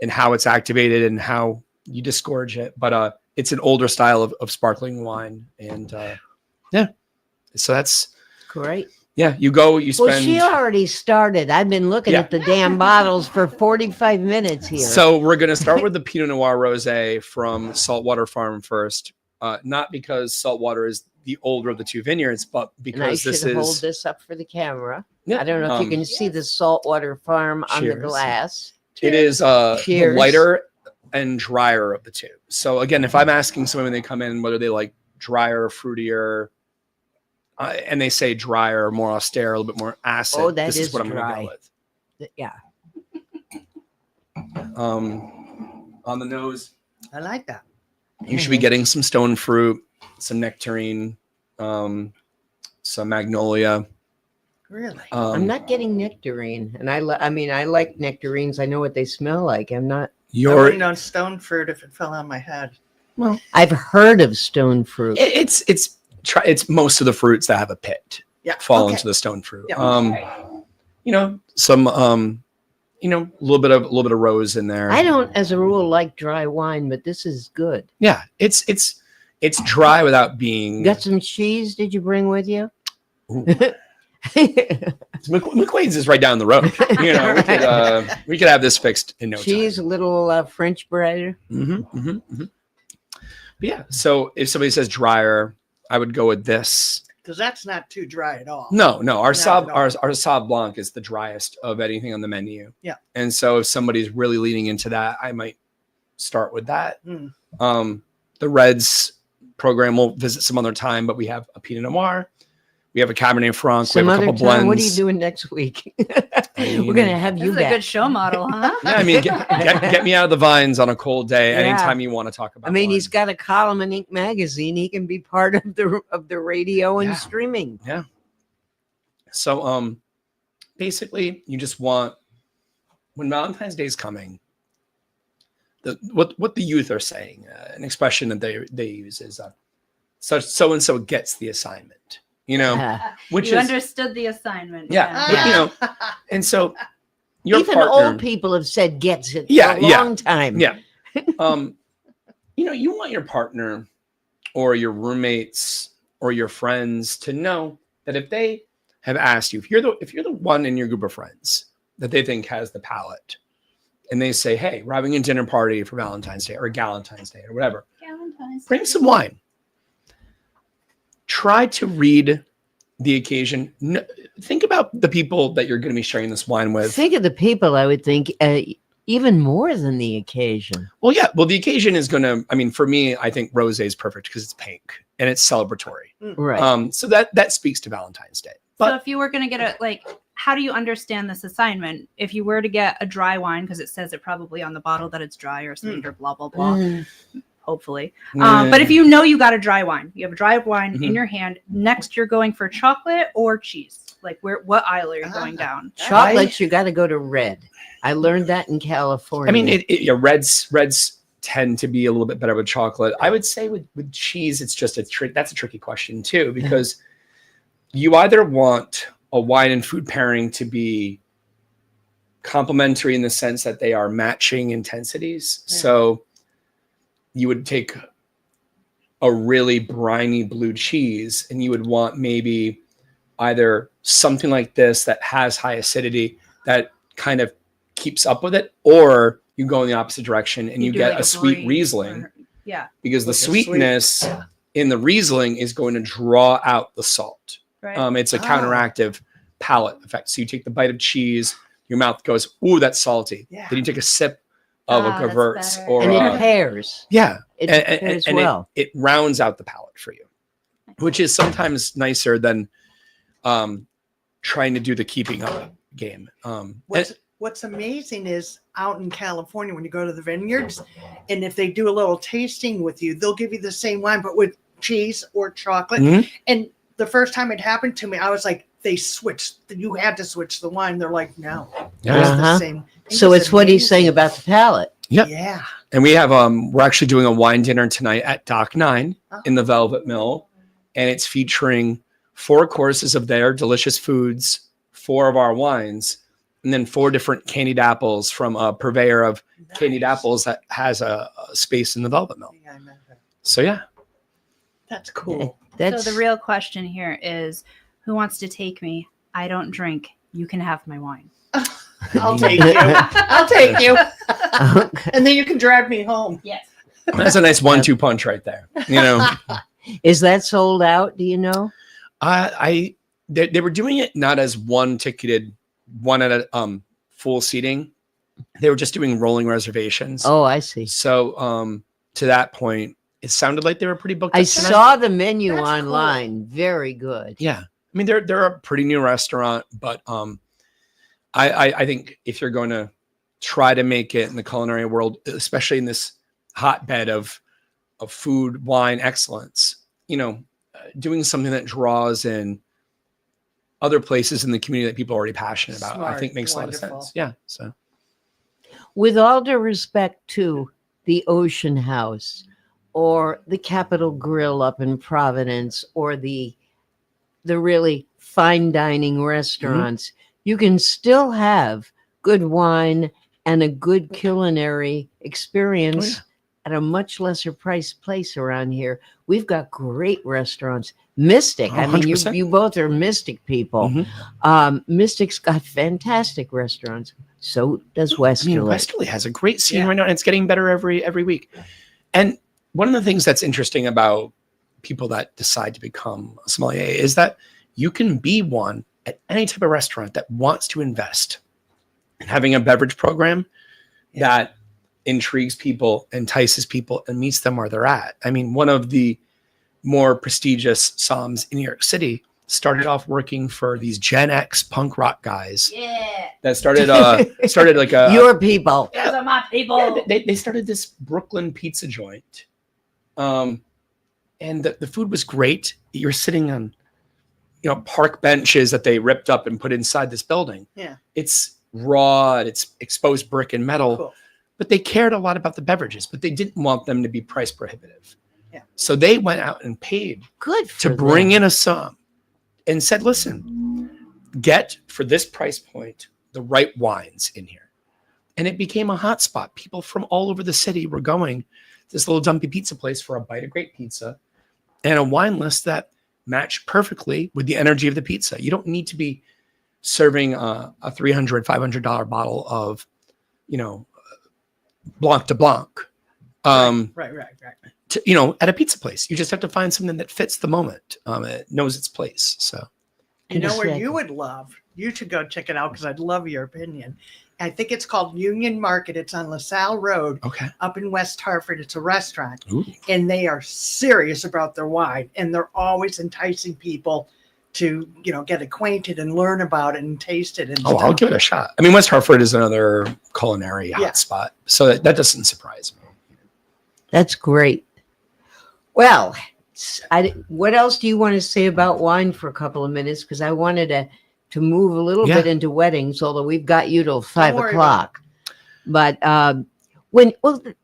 and how it's activated and how you disgorge it. But it's an older style of sparkling wine. And yeah, so that's Great. yeah. You spend. Well, she already started. I've been looking Yeah. at the damn bottles for 45 minutes here. So we're going to start with the Pinot Noir Rosé from Saltwater Farm first. Not because Saltwater is the older of the two vineyards, but and I because should this hold is. this up for the camera. Yeah, I don't know if you can see the Saltwater Farm on the Cheers. glass. It is the Cheers. lighter and drier of the two. So again, if I'm asking someone when they come in whether they like drier, fruitier, and they say drier, more austere, a little bit more acid, Oh, that this is is what I'm going to dry. go with. Yeah. On the nose, I like that. you should be getting some stone fruit, some nectarine, some magnolia. Really. I'm not getting nectarine, and I like nectarines. I know what they smell like. I'm not. I Your wouldn't know stone fruit if it fell on my head. I've heard of stone fruit. it's most of the fruits that have a pit Yeah. fall okay. into the stone fruit. Yeah. You know, some a little bit of rose in there. I don't, as a rule, like dry wine, but this is good. Yeah, it's dry without being. Got some cheese? Did you bring with you? Ooh. McQuaid's is right down the road. You know, we could have this fixed in no Cheese, time. a little French bread. But yeah, so if somebody says drier, I would go with this. Because that's not too dry at all. No, our Not Sauv at all. our Sauv Blanc is the driest of anything on the menu. Yeah. And so if somebody's really leaning into that, I might start with that. Mm. The Reds program we'll visit some other time, but we have a Pinot Noir, we have a Cabernet Franc, Some we have a other couple time. blends. What are you doing next week? mean, We're gonna have This you is a back. good show model, huh? Yeah, I mean, get me out of the vines on a cold day Yeah. anytime you want to talk about. I mean, wine. he's got a column in Ink magazine. He can be part of the radio and Yeah. streaming. So basically you just want, when Valentine's Day is coming, what the youth are saying, an expression that they use is so and so gets the assignment, you know, which You is understood the assignment. Yeah. Yeah. you know, and so your Even partner, old people have said gets it Yeah, for a yeah. long time. Yeah. You know, you want your partner or your roommates or your friends to know that if they have asked you, if you're the one in your group of friends that they think has the palate, and they say, hey, we're having a dinner party for Valentine's Day or Galentine's Day or whatever, bring some wine. Try to read the occasion. Think about the people that you're going to be sharing this wine with. Think of the people, I would think, even more than the occasion. Well, yeah. Well, the occasion is going to, I mean, for me, I think rosé is perfect because it's pink and it's celebratory. Right. So that speaks to Valentine's Day. So But if you were going to get how do you understand this assignment? If you were to get a dry wine, because it says it probably on the bottle that it's dry or sweet or blah, blah, blah, hopefully. But if you know you got a dry wine, you have a dry wine in your hand, next you're going for chocolate or cheese. Like what aisle are you going down? Chocolates, you got to go to red. I learned that in California. I mean, reds tend to be a little bit better with chocolate. I would say with cheese, it's just that's a tricky question too, because you either want a wine and food pairing to be complementary in the sense that they are matching intensities. So you would take a really briny blue cheese and you would want maybe either something like this that has high acidity that kind of keeps up with it, or you go in the opposite direction and you do get like a sweet brie Riesling, because the Like a sweetness in the Riesling is going to draw out the salt. Right. It's a counteractive palate effect. So you take the bite of cheese, your mouth goes, ooh, that's salty. Yeah. Then you take a sip of a that's Gewurz better. or And it pairs. yeah, It and pairs and well. it rounds out the palate for you, which is sometimes nicer than trying to do the keeping up game. What's amazing is out in California when you go to the vineyards, and if they do a little tasting with you, they'll give you the same wine but with cheese or chocolate. Mhm. And the first time it happened to me, I was like, they switched. You had to switch the wine. They're like, no, Yeah. it's Uh-huh. the same. So it's what he's saying about the palate. Yep. Yeah. And we have we're actually doing a wine dinner tonight at Dock 9 in the Velvet Mill, and it's featuring 4 courses of their delicious foods, 4 of our wines, and then 4 different candied apples from a purveyor of candied apples that has a space in the Velvet Mill. Yeah, I know that. So yeah, That's cool. That's So the real question here is, who wants to take me? I don't drink. You can have my wine. I'll take you. I'll take you. Okay. And then you can drive me home. Yes. that's a nice 1-2 punch right there. You know, Is that sold out? Do you know? they were doing it not as one ticketed, one at a full seating. They were just doing rolling reservations. Oh, I see. So to that point, it sounded like they were pretty booked. I up tonight. saw the menu That's cool. online. Very good. Yeah, I mean they're a pretty new restaurant, but I think if you're going to try to make it in the culinary world, especially in this hotbed of food, wine excellence, you know, doing something that draws in other places in the community that people are already passionate about, I Smart, think makes wonderful. a lot of sense. Yeah. So With all due respect to the Ocean House or the Capitol Grill up in Providence or the really fine dining restaurants, you can still have good wine and a good culinary experience at a much lesser priced place around here. We've got great restaurants. Mystic. Oh, I mean, 100%. you both are Mystic people. Mystic's got fantastic restaurants. So does Westerly. I mean, Westerly has a great scene Yeah. right now, and it's getting better every week. And one of the things that's interesting about people that decide to become a sommelier is that you can be one at any type of restaurant that wants to invest in having a beverage program that intrigues people, entices people, and meets them where they're at. I mean, one of the more prestigious somms in New York City started off working for these Gen X punk rock guys Yeah. that started like a Your people. Those are my people. yeah, they started this Brooklyn pizza joint. And the food was great. You're sitting on, park benches that they ripped up and put inside this building. Yeah. It's raw, it's exposed brick and metal, Cool. but they cared a lot about the beverages, but they didn't want them to be price prohibitive. Yeah. So they went out and paid Good to for bring them. in a sum and said, listen, get for this price point the right wines in here. And it became a hot spot. People from all over the city were going to this little dumpy pizza place for a bite of great pizza and a wine list that matched perfectly with the energy of the pizza. You don't need to be serving a $300, $500 bottle of, Blanc de Blanc. Right. At a pizza place, you just have to find something that fits the moment. It knows its place. So You know where Exactly. you would love? You should go check it out because I'd love your opinion. I think it's called Union Market. It's on LaSalle Road okay. up in West Hartford. It's a restaurant. Ooh. And they are serious about their wine. And they're always enticing people to, get acquainted and learn about it and taste it. And Oh, I'll stuff. give it a shot. I mean, West Hartford is another culinary Yeah. hotspot, so that doesn't surprise me. That's great. Well, what else do you want to say about wine for a couple of minutes? Because I wanted to move a little Yeah. bit into weddings, although we've got you till 5 worry o'clock. But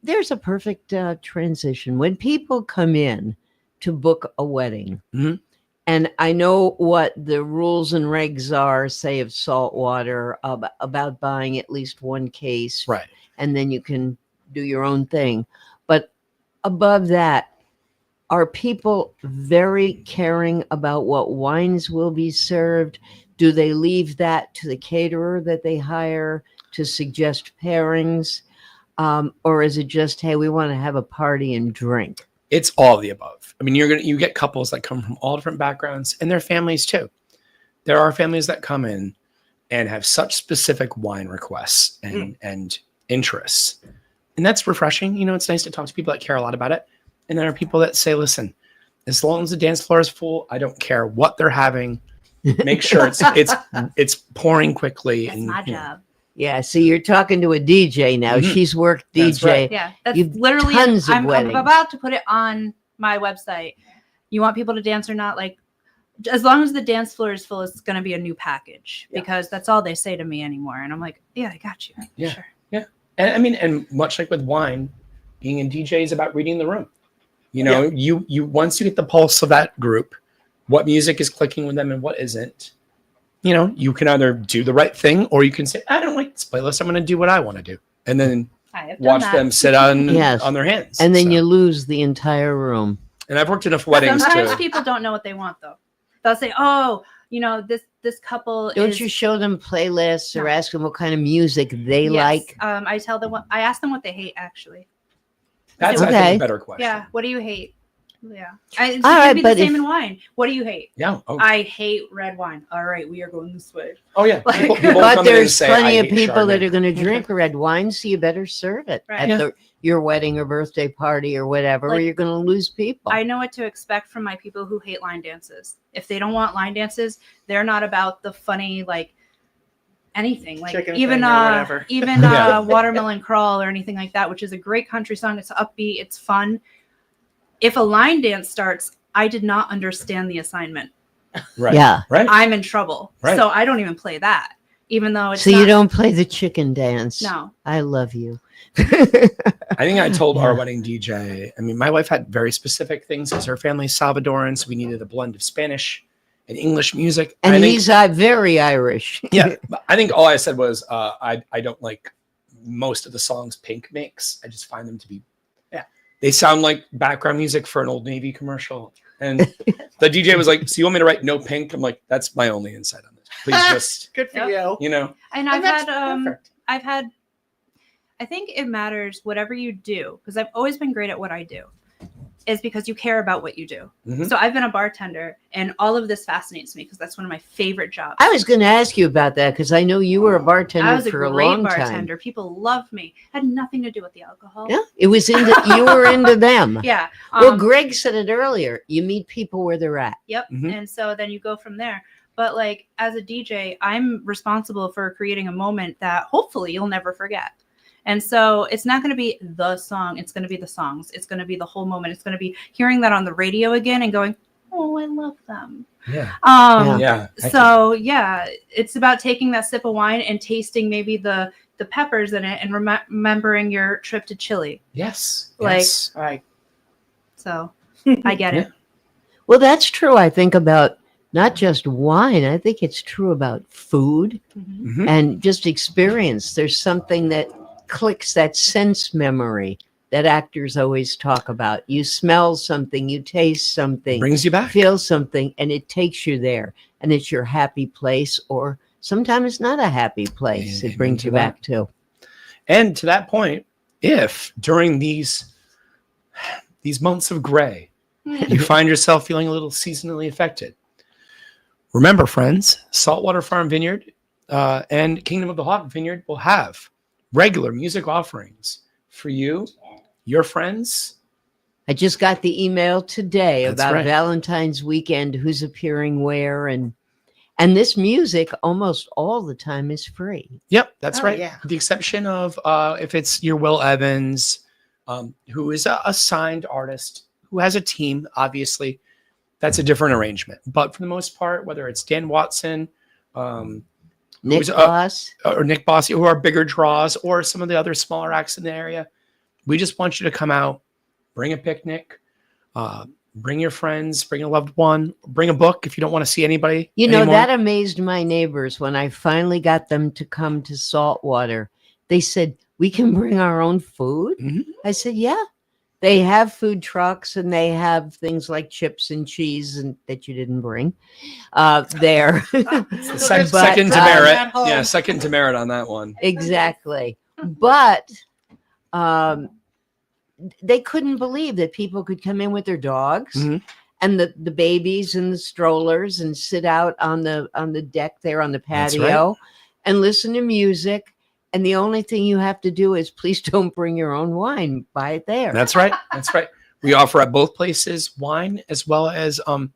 there's a perfect transition. When people come in to book a wedding, Mhm. And I know what the rules and regs are, say, of saltwater, about buying at least one case. Right. And then you can do your own thing. But above that, are people very caring about what wines will be served? Do they leave that to the caterer that they hire to suggest pairings? Or is it just, hey, we want to have a party and drink? It's all of the above. I mean, you get couples that come from all different backgrounds and their families too. There are families that come in and have such specific wine requests and interests. And that's refreshing. You know, it's nice to talk to people that care a lot about it. And there are people that say, listen, as long as the dance floor is full, I don't care what they're having. Make sure it's pouring quickly. That's and my job. Yeah, so you're talking to a DJ now. Mhm. She's worked That's DJ. right. Yeah, that's You've literally. tons of I'm weddings. about to put it on my website. You want people to dance or not? Like, as long as the dance floor is full, it's going to be a new package because that's all they say to me anymore. And I'm like, yeah, I got you. Yeah. Sure. Yeah. And I mean, and much like with wine, being a DJ is about reading the room. You know, you once you get the pulse of that group, what music is clicking with them and what isn't, you know, you can either do the right thing or you can say, I don't like this playlist. I'm going to do what I want to do. And then I have done watch that. them sit on Yes. their hands. And then So- you lose the entire room. and I've worked enough weddings Sometimes to, people don't know what they want though. They'll say, "Oh, you know, this couple Don't is." you show them playlists or No. ask them what kind of music they Yes. like? I tell them what I ask them what they hate actually. that's I Okay. think a better question. Yeah. What do you hate? Yeah. It All right, can be but the same if- in wine. What do you hate? Yeah. Oh, I hate red wine. All right, we are going this way. oh yeah. Like- People come But in and there's say, plenty I of hate people that Chardonnay. are going to drink red wine, so you better serve it Right. at your wedding or birthday party or whatever, or Like, you're going to lose people. I know what to expect from my people who hate line dances. If they don't want line dances, they're not about the funny like anything like Chicken even thing or whatever. even Yeah. Watermelon Crawl or anything like that, which is a great country song. It's upbeat, it's fun. If a line dance starts, I did not understand the assignment. Right. Yeah. Right. I'm in trouble. Right. So I don't even play that, even though it's So not, you don't play the chicken dance. No. I love you. I think I told our Yeah. wedding DJ, I mean, my wife had very specific things because her family's Salvadoran. So we needed a blend of Spanish and English music. And I think, he's very Irish. yeah, but I think all I said was, I don't like most of the songs Pink makes. I just find them to be, they sound like background music for an Old Navy commercial. And the DJ was like, so you want me to write no Pink? I'm like, that's my only insight on this. Please just, Good for Yep. you. you know, And And that's perfect. I think it matters whatever you do, because I've always been great at what I do, is because you care about what you do. Mhm. So I've been a bartender, and all of this fascinates me because that's one of my favorite jobs. I was going to ask you about that because I know you were a bartender I was a for a great long bartender. People loved me. Had nothing to do with the alcohol. time. Yeah, it was you were into them. Yeah. Well, Greg said it earlier. You meet people where they're at. Yep. Mhm. And so then you go from there. But like as a DJ, I'm responsible for creating a moment that hopefully you'll never forget. And so it's not going to be the song. It's going to be the songs. It's going to be the whole moment. It's going to be hearing that on the radio again and going, oh, I love them. yeah. Yeah. Yeah. So yeah, it's about taking that sip of wine and tasting maybe the peppers in it and remembering your trip to Chile. Yes. Like- yes. Right. So I get it. Well, that's true. I think about not just wine. I think it's true about food Mhm. Mhm. and just experience. There's something that clicks, that sense memory that actors always talk about. You smell something, you taste something, Brings you back. feel something, and it takes you there. And it's your happy place, or sometimes it's not a happy place. Amen It brings to you that. back too. And to that point, if during these months of gray, you find yourself feeling a little seasonally affected, remember, friends, Saltwater Farm Vineyard and Kingdom of the Hawk Vineyard will have regular music offerings for you, your friends. I just got the email today That's about right. Valentine's weekend, who's appearing where, and this music almost all the time is free. Yep, that's Oh, right. yeah. The exception of if it's your Will Evans, who is a signed artist who has a team, obviously, that's a different arrangement. But for the most part, whether it's Dan Watson, Nick who's, Boss. or Nick Bossy, who are bigger draws, or some of the other smaller acts in the area, we just want you to come out, bring a picnic, Bring your friends, bring a loved one, bring a book if you don't want to see anybody. You know, anymore. that amazed my neighbors when I finally got them to come to Saltwater. They said, we can bring our own food. Mhm. I said, yeah. They have food trucks and they have things like chips and cheese and that you didn't bring there. Second to merit. Yeah, second to merit on that one. Exactly. But they couldn't believe that people could come in with their dogs Mhm. and the babies and the strollers and sit out on the deck there on the That's patio right. and listen to music. And the only thing you have to do is please don't bring your own wine. Buy it there. That's right. That's right. We offer at both places wine as well as a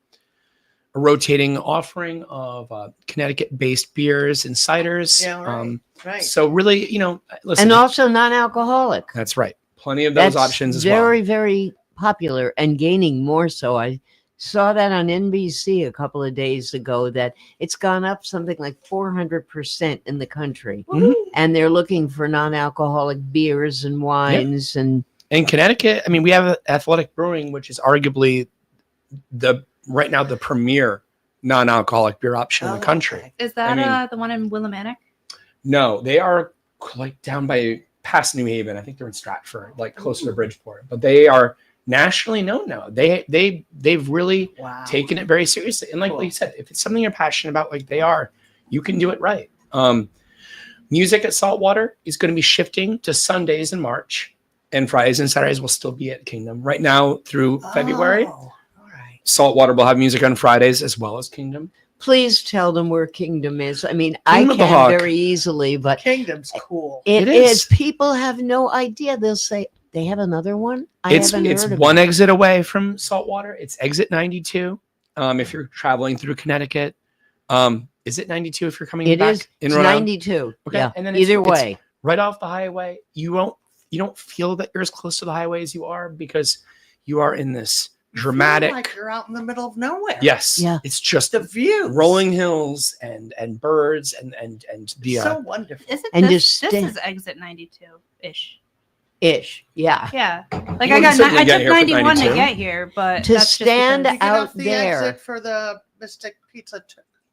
rotating offering of Connecticut-based beers and ciders. Yeah, right. Right. So really, you know, listen. And also non-alcoholic. That's right. Plenty of those options as well. Very, very popular and gaining more so. I saw that on NBC a couple of days ago that it's gone up something like 400% in the country. Mhm. And they're looking for non-alcoholic beers and wines. And In Connecticut, I mean, we have Athletic Brewing, which is arguably right now the premier non-alcoholic beer option in the country. Okay. Is that I mean- the one in Willimantic? No, they are like down by past New Haven. I think they're in Stratford, like closer to Bridgeport. But they are nationally known now. They've really Wow. taken it very seriously. And like Cool. you said, if it's something you're passionate about, like they are, you can do it right. Music at Saltwater is going to be shifting to Sundays in March, and Fridays and Saturdays will still be at Kingdom. Right now through February, Oh, all right. Saltwater will have music on Fridays as well as Kingdom. please tell them where Kingdom is. I mean, I Kingdom of the can Hawk. very easily, but Kingdom's cool. it It is. is. People have no idea. They'll say, they have another one? It's haven't heard of one it. exit away from Saltwater. It's exit 92. If you're traveling through Connecticut, is it 92 if you're coming It back is. in It's Rhode Island? 92. Okay, Yeah. and then Either it's way. right off the highway. You don't feel that you're as close to the highway as you are because you are in this You feel dramatic. like you're out in the middle of nowhere. Yes, Yeah. it's just The view. rolling hills and birds and the So wonderful. Isn't And this, just this stay- is exit 92-ish. Ish. Yeah. Yeah. Like You I can got certainly I get took here for 91 to 92. get here, but To that's just stand because- You get out off the there. exit for the Mystic Pizza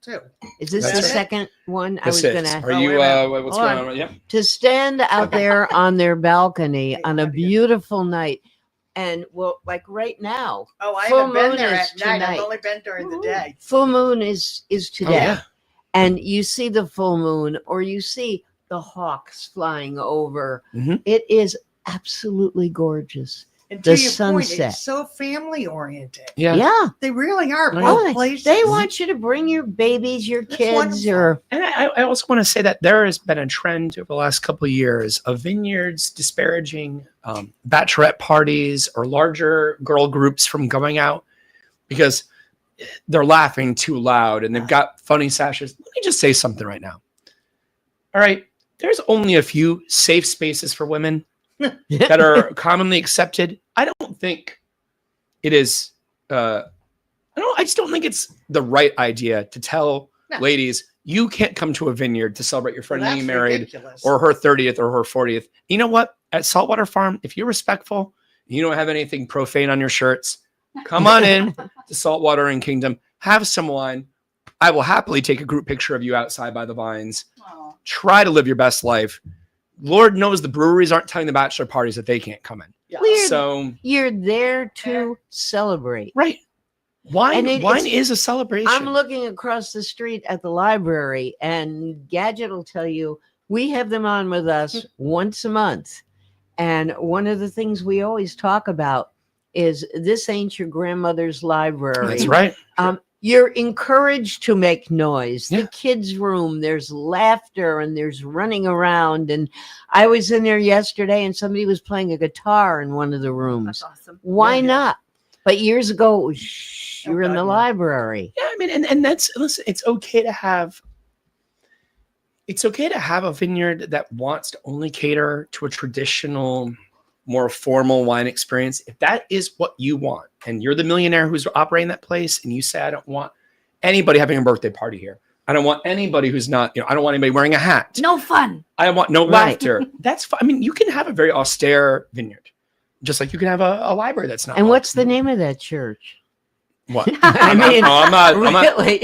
too. Is this That's the right. second one? I This was going is. to Are Oh, you? wait a minute. What's Hold going on? Yep. to stand out there on their balcony on a beautiful night. And well, like right now, Oh, I Full haven't been moon there is at night. tonight. I've only been during the day. full moon is today. Oh, yeah. And you see the full moon or you see the hawks flying over. Mhm. It is absolutely gorgeous. And The to your point, sunset. it's so family oriented. Yeah. Yeah. They really are. Oh, Both yeah. places. They want you to bring your babies, your That's kids, wonderful. or And I also want to say that there has been a trend over the last couple of years of vineyards disparaging bachelorette parties or larger girl groups from going out because they're laughing too loud and they've got funny sashes. Let me just say something right now. All right. There's only a few safe spaces for women that are commonly accepted. I don't think it is. I just don't think it's the right idea to tell No. ladies you can't come to a vineyard to celebrate your friend Well, being that's married ridiculous. or her 30th or her 40th. You know what? At Saltwater Farm, if you're respectful, you don't have anything profane on your shirts, come on in to Saltwater and Kingdom, have some wine. I will happily take a group picture of you outside by the vines. Aw. Try to live your best life. Lord knows the breweries aren't telling the bachelor parties that they can't come in. Yeah. Weird. So, you're there to celebrate. right. Wine And wine it's- is a celebration. I'm looking across the street at the library, and Gadget will tell you we have them on with us once a month. And one of the things we always talk about is this ain't your grandmother's library. That's right. You're encouraged to make noise. Yeah. The kids' room, there's laughter and there's running around. And I was in there yesterday and somebody was playing a guitar in one of the rooms. That's awesome. Why Yeah. not? But years ago, it was shh, Oh, you're in God, the yeah. library. Yeah, I mean, and that's listen, it's okay to have a vineyard that wants to only cater to a traditional, more formal wine experience. If that is what you want, and you're the millionaire who's operating that place, and you say, I don't want anybody having a birthday party here. I don't want anybody who's not, I don't want anybody wearing a hat. No fun. I want no Right. laughter. That's fine. I mean, you can have a very austere vineyard. Just like you can have a library that's not. And locked. what's the name of that church? What? I mean, I'm not. really?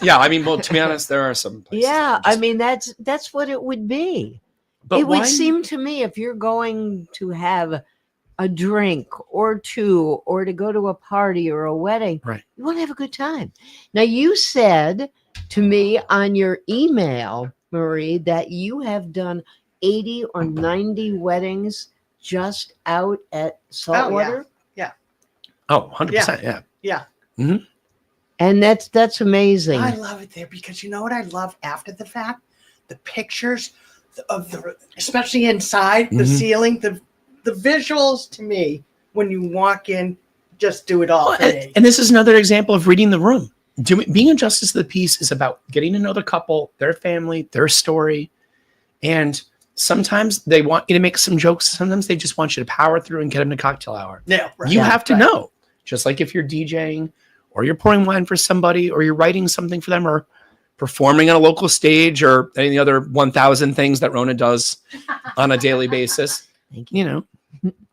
Yeah, I mean, well, to be honest, there are some places. Yeah, that are I just- mean that's what it would be. but It would why- seem to me if you're going to have a drink or two or to go to a party or a wedding, Right. you want to have a good time. Now, you said to me on your email, Marie, that you have done 80 or 90 weddings just out at Saltwater. Oh, 100%. Yeah. Yeah. And that's amazing. I love it there because you know what I love after the fact? The pictures of the, especially inside the Mhm. ceiling, the visuals to me when you walk in, just do it all. Well, for me. and this is another example of reading the room. Being a justice of the peace is about getting to know the couple, their family, their story. And sometimes they want you to make some jokes. Sometimes they just want you to power through and get them to cocktail hour. Yeah, right. You have to Right. know, just like if you're DJing or you're pouring wine for somebody or you're writing something for them or performing on a local stage or any other 1,000 things that Rona does on a daily basis. Thank you. You know,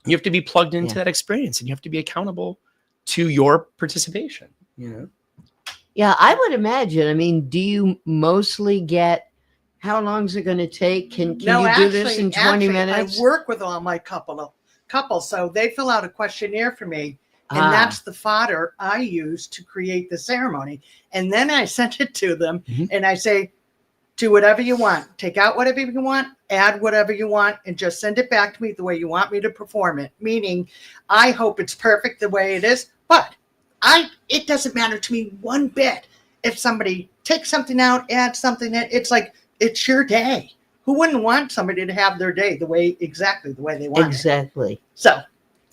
you have to be plugged into Yeah. that experience and you have to be accountable to your participation, you know? Yeah, I would imagine. I mean, do you mostly get how long is it going to take? Can No, you do this in 20 actually, minutes? I work with all my couples, so they fill out a questionnaire for me, and Ah. that's the fodder I use to create the ceremony. And then I send it to them, Mhm. and I say, do whatever you want. Take out whatever you want, add whatever you want, and just send it back to me the way you want me to perform it. Meaning, I hope it's perfect the way it is, but it doesn't matter to me one bit if somebody takes something out, adds something in. It's like it's your day. Who wouldn't want somebody to have their day exactly the way they want it? Exactly. So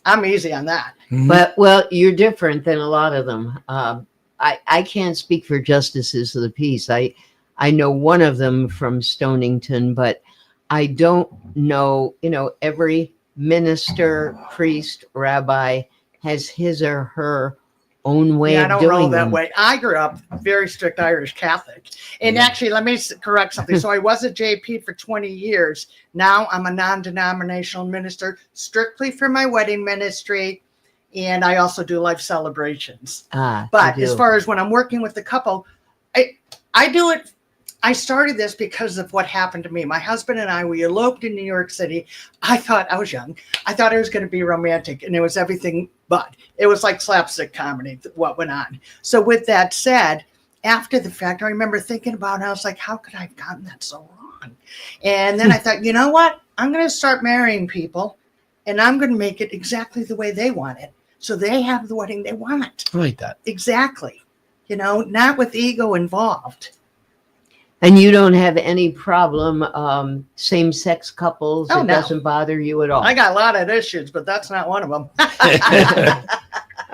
I'm easy on that. But well, you're different than a lot of them. I can't speak for justices of the peace. I know one of them from Stonington, but I don't know. You know, every minister, priest, rabbi has his or her own way Yeah, I of don't doing roll that them. way. I grew up very strict Irish Catholic. And Yeah. actually, let me correct something. So I was a JP for 20 years. Now I'm a non-denominational minister strictly for my wedding ministry. And I also do life celebrations. But you as do. far as when I'm working with the couple, I do it. I started this because of what happened to me. My husband and I, we eloped in New York City. I was young. I thought it was going to be romantic, and it was everything but. It was like slapstick comedy, what went on. So with that said, after the fact, I remember thinking about it. I was like, how could I have gotten that so wrong? And then I thought, you know what? I'm going to start marrying people, and I'm going to make it exactly the way they want it. So they have the wedding they want. I like that. Exactly. You know, not with ego involved. And you don't have any problem same-sex couples. Oh, It no. doesn't bother you at all. I got a lot of issues, but that's not one of them.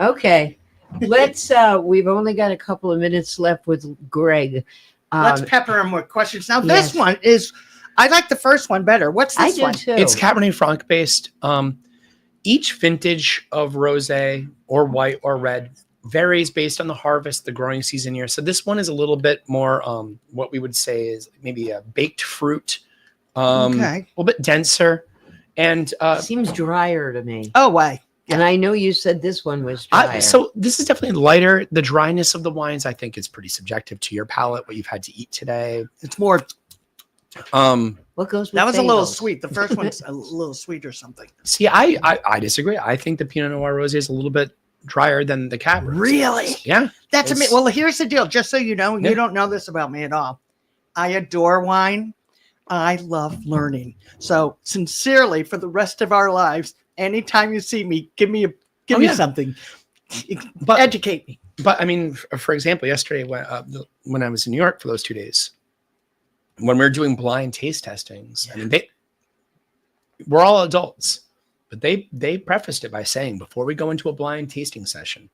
Okay. Let's we've only got a couple of minutes left with Greg. Let's pepper him with questions. Now, yes. this one is, I like the first one better. What's I this do one? too. It's Cabernet Franc based. Each vintage of rosé or white or red varies based on the harvest, the growing season year. So this one is a little bit more what we would say is maybe a baked fruit, a little bit denser, and Seems drier to me. Oh, why? And I know you said this one was drier. so this is definitely lighter. The dryness of the wines, I think, is pretty subjective to your palate. What you've had to eat today. It's more, What goes with that was a little bagels? sweet. The first one's a little sweet or something. See, I disagree. I think the Pinot Noir rosé is a little bit drier than the Cabernet. Really? Yeah. That's It's- amazing. Well, here's the deal. Just so you know, Yeah. you don't know this about me at all. I adore wine. I love learning. So sincerely, for the rest of our lives, anytime you see me, give me yeah. something. But Educate me. But I mean, for example, yesterday when I was in New York for those 2 days, when we were doing blind taste testings, I mean, we're all adults, but they prefaced it by saying, before we go into a blind tasting session,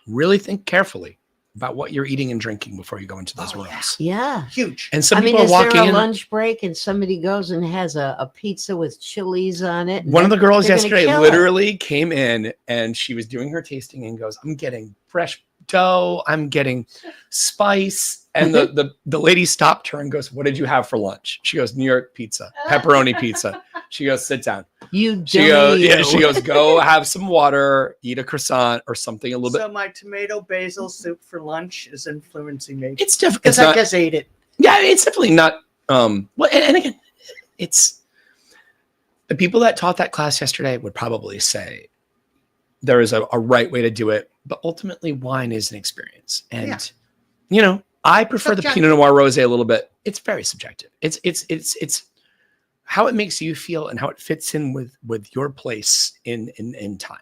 really think carefully about what you're eating and drinking before you go into those rooms. Yeah. Huge. And some I mean, people is are there walking a in. lunch break and somebody goes and has a pizza with chilies on it? and One of the girls they're gonna yesterday kill it. literally came in and she was doing her tasting and goes, I'm getting fresh dough. I'm getting spice. And the lady stopped her and goes, "What did you have for lunch?" She goes, "New York pizza, pepperoni pizza." She goes, "Sit down." She goes, "Yeah." She goes, "Go have some water, eat a croissant or something a little bit." So my tomato basil soup for lunch is influencing me. It's different because I just ate it. Yeah, it's definitely not. Well, and again, it's the people that taught that class yesterday would probably say there is a right way to do it, but ultimately, wine is an experience, and I prefer the Pinot Noir rosé a little bit. It's very subjective. It's how it makes you feel and how it fits in with your place in time.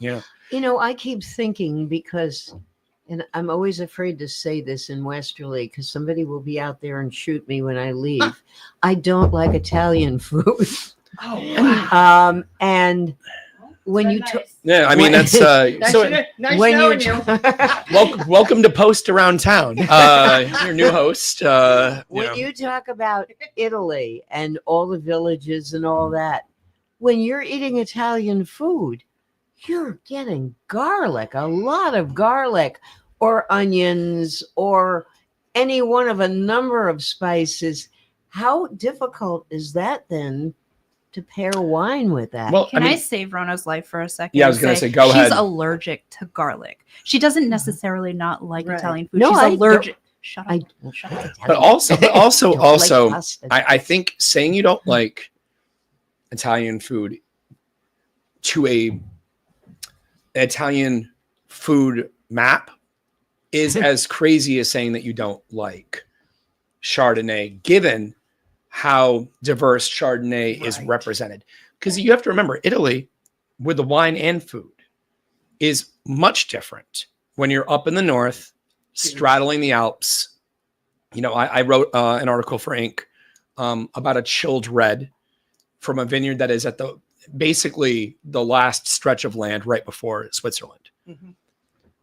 Yeah. I keep thinking because, and I'm always afraid to say this in Westerly because somebody will be out there and shoot me when I leave. I don't like Italian food. Oh, and when you that's so nice when knowing you you. welcome to Post Around Town, your new host. When you talk about Italy and all the villages and all that, when you're eating Italian food, you're getting garlic, a lot of garlic, or onions, or any one of a number of spices. How difficult is that then to pair wine with that? Well, Can I save Rona's life for a second? Yeah, I was going to say, go ahead. She's allergic to garlic. She doesn't necessarily not like Italian food. No, She's allergic. Shut up. Shut up. But also, Don't like pasta. I think saying you don't like Italian food to an Italian food map is as crazy as saying that you don't like Chardonnay, given how diverse Chardonnay is represented. Because you have to remember, Italy, with the wine and food, is much different when you're up in the north, straddling the Alps. I wrote an article for Inc. About a chilled red from a vineyard that is at basically the last stretch of land right before Switzerland. Mm-hmm.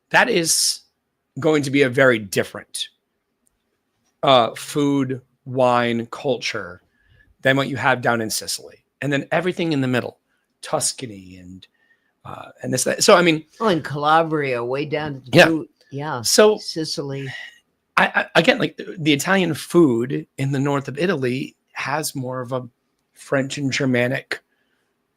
That is going to be a very different food, wine culture than what you have down in Sicily. And then everything in the middle, Tuscany and this, that. So, I mean, in Calabria, way down to So Sicily. I again, like the Italian food in the north of Italy has more of a French and Germanic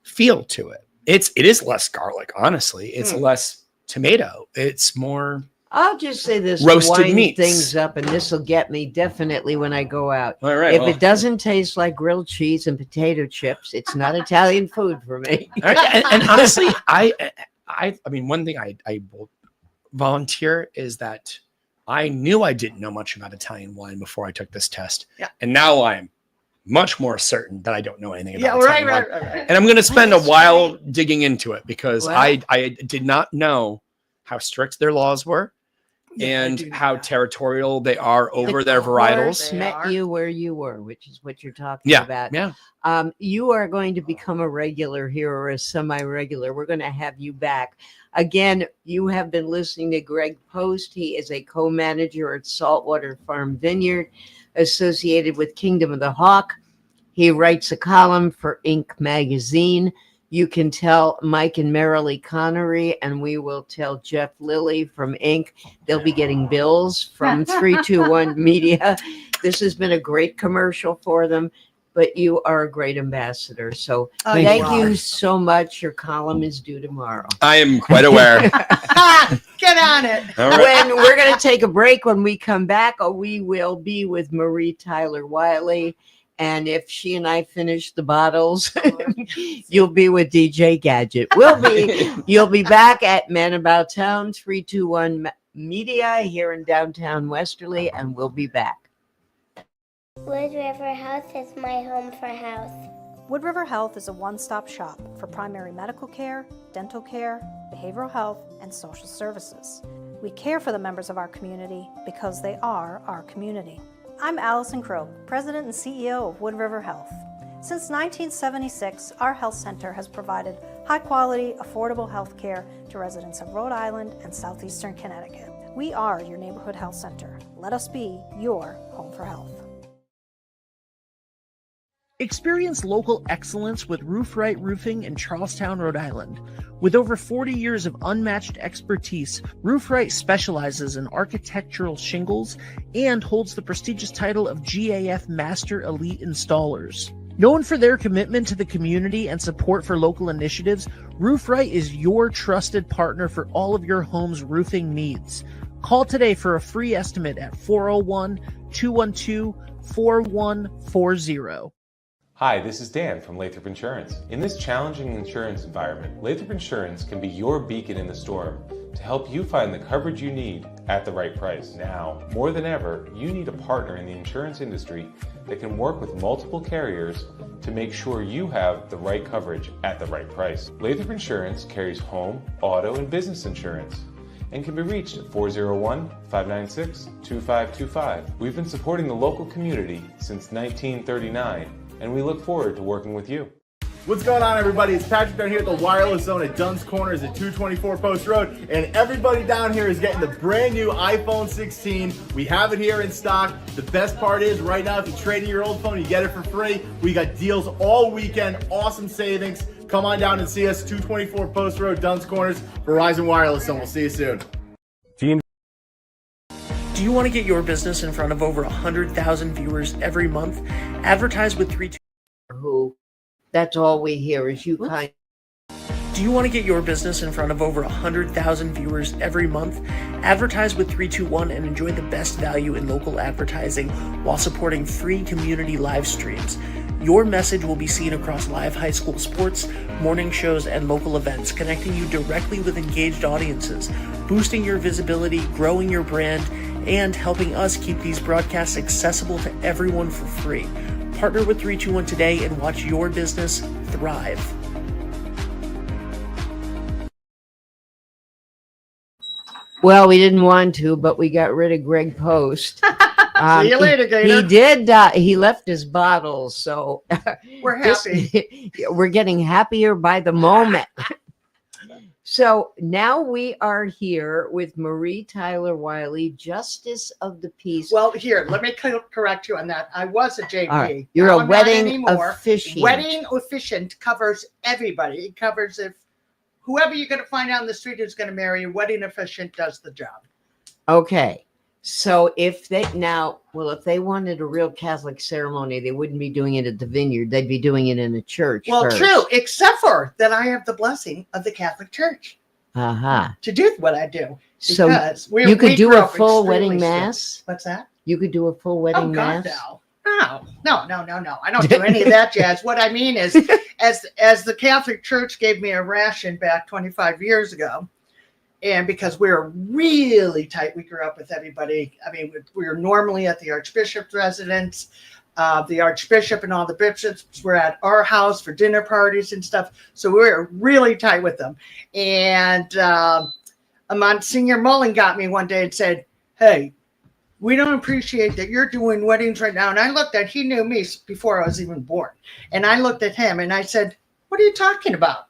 feel to it. It is less garlic, honestly. It's less tomato. It's more. I'll just say this: roasted wind meats. things up, and this will get me definitely when I go out. All right. If it doesn't taste like grilled cheese and potato chips, it's not Italian food for me. All right, and honestly, I mean, one thing I will volunteer is that I knew I didn't know much about Italian wine before I took this test, and now I'm much more certain that I don't know anything about Italian wine. Right. And I'm going to spend a while digging into it because I did not know how strict their laws were. And how territorial they are over their varietals. Met you where you were, which is what you're talking about. Yeah. You are going to become a regular here or a semi-regular. We're going to have you back. Again, you have been listening to Greg Post. He is a co-manager at Saltwater Farm Vineyard, associated with Kingdom of the Hawk. He writes a column for Inc. magazine. You can tell Mike and Marilee Connery, and we will tell Jeff Lilly from Inc. They'll be getting bills from 321 Media. This has been a great commercial for them, but you are a great ambassador. So thank you so much. Your column is due tomorrow. I am quite aware. Get on it. All right. When we're going to take a break, when we come back, we will be with Marie Tyler Wiley. And if she and I finish the bottles, you'll be with DJ Gadget. You'll be back at Man About Town, 321 Media here in downtown Westerly, and we'll be back. Wood River Health is my home for health. Wood River Health is a one-stop shop for primary medical care, dental care, behavioral health, and social services. We care for the members of our community because they are our community. I'm Allison Crow, President and CEO of Wood River Health. Since 1976, our health center has provided high-quality, affordable health care to residents of Rhode Island and southeastern Connecticut. We are your neighborhood health center. Let us be your home for health. Experience local excellence with Roof Right Roofing in Charlestown, Rhode Island. With over 40 years of unmatched expertise, Roof Right specializes in architectural shingles and holds the prestigious title of GAF Master Elite Installers. Known for their commitment to the community and support for local initiatives, Roof Right is your trusted partner for all of your home's roofing needs. Call today for a free estimate at 401-212-4140. Hi, this is Dan from Lathrop Insurance. In this challenging insurance environment, Lathrop Insurance can be your beacon in the storm to help you find the coverage you need at the right price. Now, more than ever, you need a partner in the insurance industry that can work with multiple carriers to make sure you have the right coverage at the right price. Lathrop Insurance carries home, auto, and business insurance and can be reached at 401-596-2525. We've been supporting the local community since 1939, and we look forward to working with you. What's going on, everybody? It's Patrick down here at the Wireless Zone at Dunn's Corners at 224 Post Road, and everybody down here is getting the brand new iPhone 16. We have it here in stock. The best part is, right now, if you trade in your old phone, you get it for free. We got deals all weekend, awesome savings. Come on down and see us, 224 Post Road, Dunn's Corners, Verizon Wireless Zone. We'll see you soon. Do you want to get your business in front of over 100,000 viewers every month? Advertise with 321. Who? That's all we hear is you kind. Do you want to get your business in front of over 100,000 viewers every month? Advertise with 321 and enjoy the best value in local advertising while supporting free community live streams. Your message will be seen across live high school sports, morning shows, and local events, connecting you directly with engaged audiences, boosting your visibility, growing your brand, and helping us keep these broadcasts accessible to everyone for free. Partner with 321 today and watch your business thrive. Well, we didn't want to, but we got rid of Greg Post. See you later, Gator. He did. He left his bottles, so We're happy. We're getting happier by the moment. So now we are here with Marie Tyler Wiley, Justice of the Peace. Well, here, let me correct you on that. I was a JP. All right. You're Now a I'm not wedding anymore. officiant. Wedding officiant covers everybody. It covers if whoever you're going to find out on the street who's going to marry you, wedding officiant does the job. Okay. So if they wanted a real Catholic ceremony, they wouldn't be doing it at the vineyard. They'd be doing it in a church. Well, first. true, except for that I have the blessing of the Catholic Church to do what I do. So Because you could do grew a up full extremely wedding strict. mass. What's that? You could do a full wedding mass. No. No. I don't do any of that jazz. What I mean is, as the Catholic Church gave me a ration back 25 years ago, and because we were really tight, we grew up with everybody. I mean, we were normally at the Archbishop's residence. The Archbishop and all the bishops were at our house for dinner parties and stuff. So we were really tight with them. And Monsignor Mullen got me one day and said, "Hey, we don't appreciate that you're doing weddings right now." And I looked at, he knew me before I was even born. And I looked at him and I said, "What are you talking about?"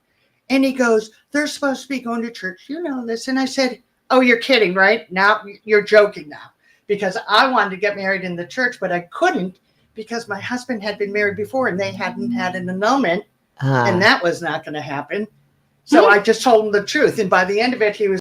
And he goes, "They're supposed to be going to church. You know this." And I said, "Oh, you're kidding, right? Now you're joking now." Because I wanted to get married in the church, but I couldn't because my husband had been married before and they hadn't had an annulment. And that was not going to happen. So I just told him the truth. And by the end of it, he was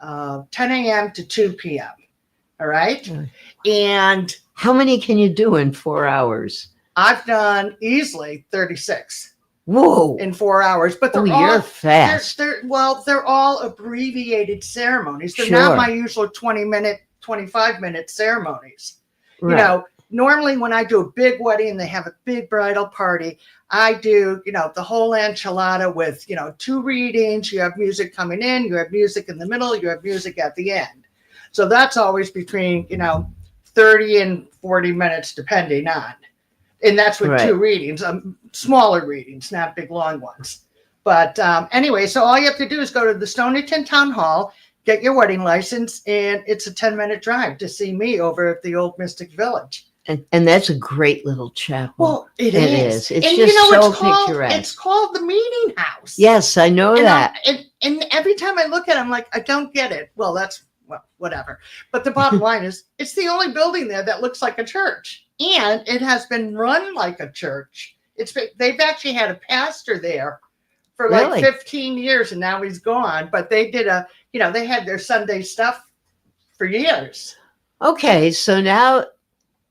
10 a.m. to 2 p.m. All right. And how many can you do in 4 hours? I've done easily 36. Whoa. In 4 hours, but they're all you're fast. They're all abbreviated ceremonies. They're Sure. not my usual 20-minute, 25-minute ceremonies. Right. You know, normally when I do a big wedding, they have a big bridal party. I do, the whole enchilada with, 2 readings. You have music coming in, you have music in the middle, you have music at the end. So that's always between, 30 and 40 minutes, depending on. And that's with Right. 2 readings, smaller readings, not big, long ones. But anyway, so all you have to do is go to the Stonington Town Hall, get your wedding license, and it's a 10-minute drive to see me over at the old Mystic Village. And that's a great little chapel. Well, it is. It's and just so picturesque. It's called the Meeting House. Yes, I know And that. and every time I look at it, I'm like, I don't get it. Well, whatever. But the bottom line is, it's the only building there that looks like a church. And it has been run like a church. They've actually had a pastor there for like Really? 15 years, and now he's gone. But they did they had their Sunday stuff for years. Okay, so now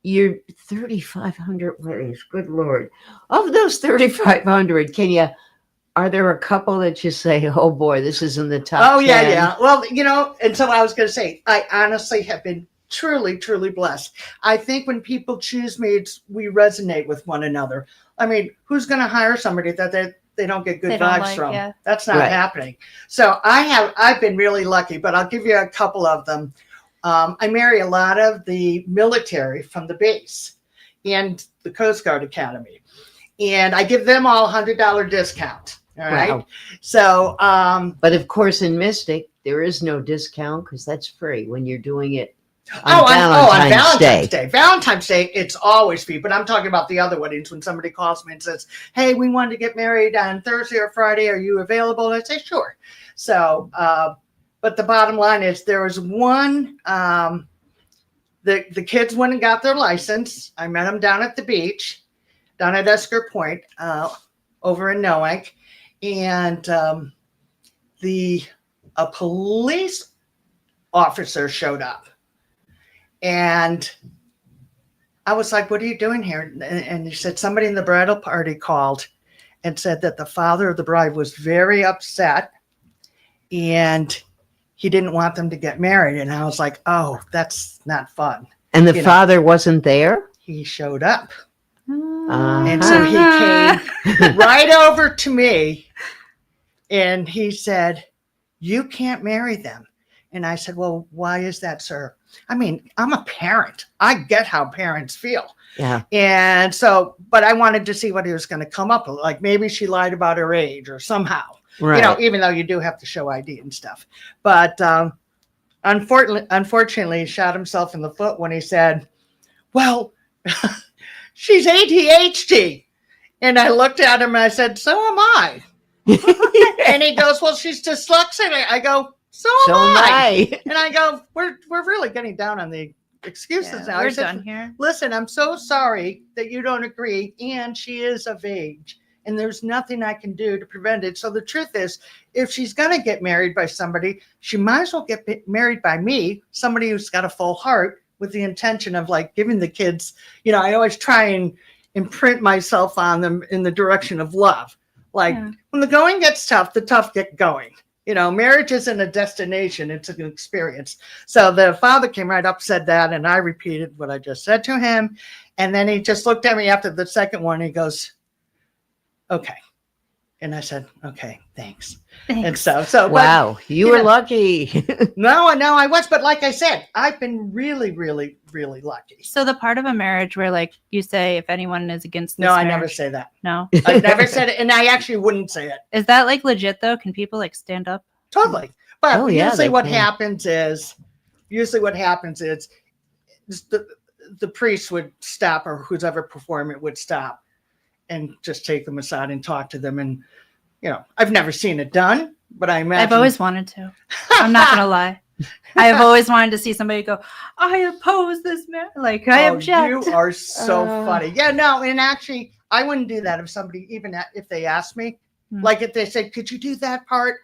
you're 3,500 weddings. Good Lord. Of those 3,500, are there a couple that you say, oh boy, this is in the top 10? Yeah. Well, and so I was going to say, I honestly have been truly, truly blessed. I think when people choose me, we resonate with one another. I mean, who's going to hire somebody that they don't get good vibes from? Yeah. That's not happening. So I've been really lucky, but I'll give you a couple of them. I marry a lot of the military from the base and the Coast Guard Academy, and I give them all $100 discount. All right. Wow. So, but of course, in Mystic, there is no discount because that's free when you're doing it. On Valentine's Day. Valentine's Day, it's always free. But I'm talking about the other weddings when somebody calls me and says, hey, we wanted to get married on Thursday or Friday. Are you available? And I say, sure. So, but the bottom line is there was one, the kids went and got their license. I met them down at the beach, down at Esker Point, over in Noack. And a police officer showed up. And I was like, what are you doing here? And he said, somebody in the bridal party called and said that the father of the bride was very upset and he didn't want them to get married. And I was like, oh, that's not fun. And the father wasn't there? He showed up. And so he came right over to me and he said, you can't marry them. And I said, well, why is that, sir? I mean, I'm a parent. I get how parents feel. Yeah. And so, but I wanted to see what he was going to come up with. Like maybe she lied about her age or somehow, even though you do have to show ID and stuff. But unfortunately, he shot himself in the foot when he said, well, she's ADHD. And I looked at him and I said, so am I. And he goes, well, she's dyslexic. I go, so am I. And I go, we're really getting down on the excuses now. We're done here. Listen, I'm so sorry that you don't agree. And she is of age. And there's nothing I can do to prevent it. So the truth is, if she's going to get married by somebody, she might as well get married by me, somebody who's got a full heart with the intention of like giving the kids, I always try and imprint myself on them in the direction of love. Like when the going gets tough, the tough get going. Marriage isn't a destination, it's an experience. So the father came right up, said that, and I repeated what I just said to him. And then he just looked at me after the second one. He goes, okay. And I said, okay, thanks. And so wow, but, you were lucky. No, I was. But like I said, I've been really, really, really lucky. So the part of a marriage where like you say, if anyone is against this I marriage, never say that. No, I never said it. And I actually wouldn't say it. Is that like legit though? Can people like stand up? Totally. But usually what can. happens is the priest would stop, or who's ever performing it would stop and just take them aside and talk to them. And, I've never seen it done, but I imagine. I've always wanted to. I'm not going to lie. I have always wanted to see somebody go, I oppose this man. Like, I object. You are so funny. Yeah, no, and actually, I wouldn't do that if somebody, even if they asked me, like if they say, could you do that part?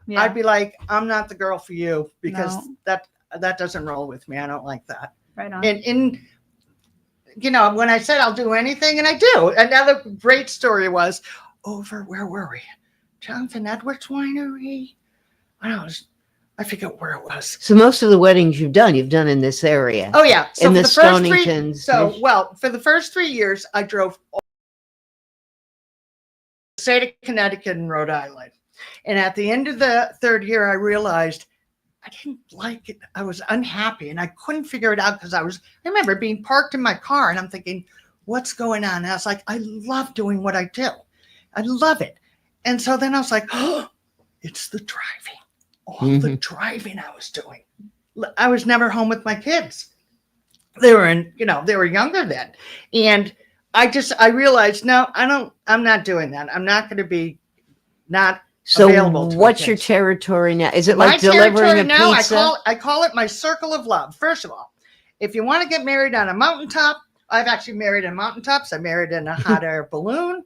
Yeah. I'd be like, I'm not the girl for you because No. that doesn't roll with me. I don't like that. Right on. And you know, when I said I'll do anything, and I do. Another great story was over, where were we? Jonathan Edwards Winery. I forget where it was. So most of the weddings you've done in this area. Oh yeah. So in for the the first three, Stoningtons. so well, for the first 3 years, I drove the state of Connecticut and Rhode Island. And at the end of the third year, I realized I didn't like it. I was unhappy and I couldn't figure it out because I remember being parked in my car and I'm thinking, what's going on? And I was like, I love doing what I do. I love it. And so then I was like, oh, it's the driving. All the driving I was doing. I was never home with my kids. They were younger then. And I realized, no, I'm not doing that. I'm not going to be not So available to what's my your kids. territory now? Is it My like delivering territory a now, pizza? I call it my circle of love. First of all, if you want to get married on a mountaintop, I've actually married on mountaintops. I married in a hot air balloon,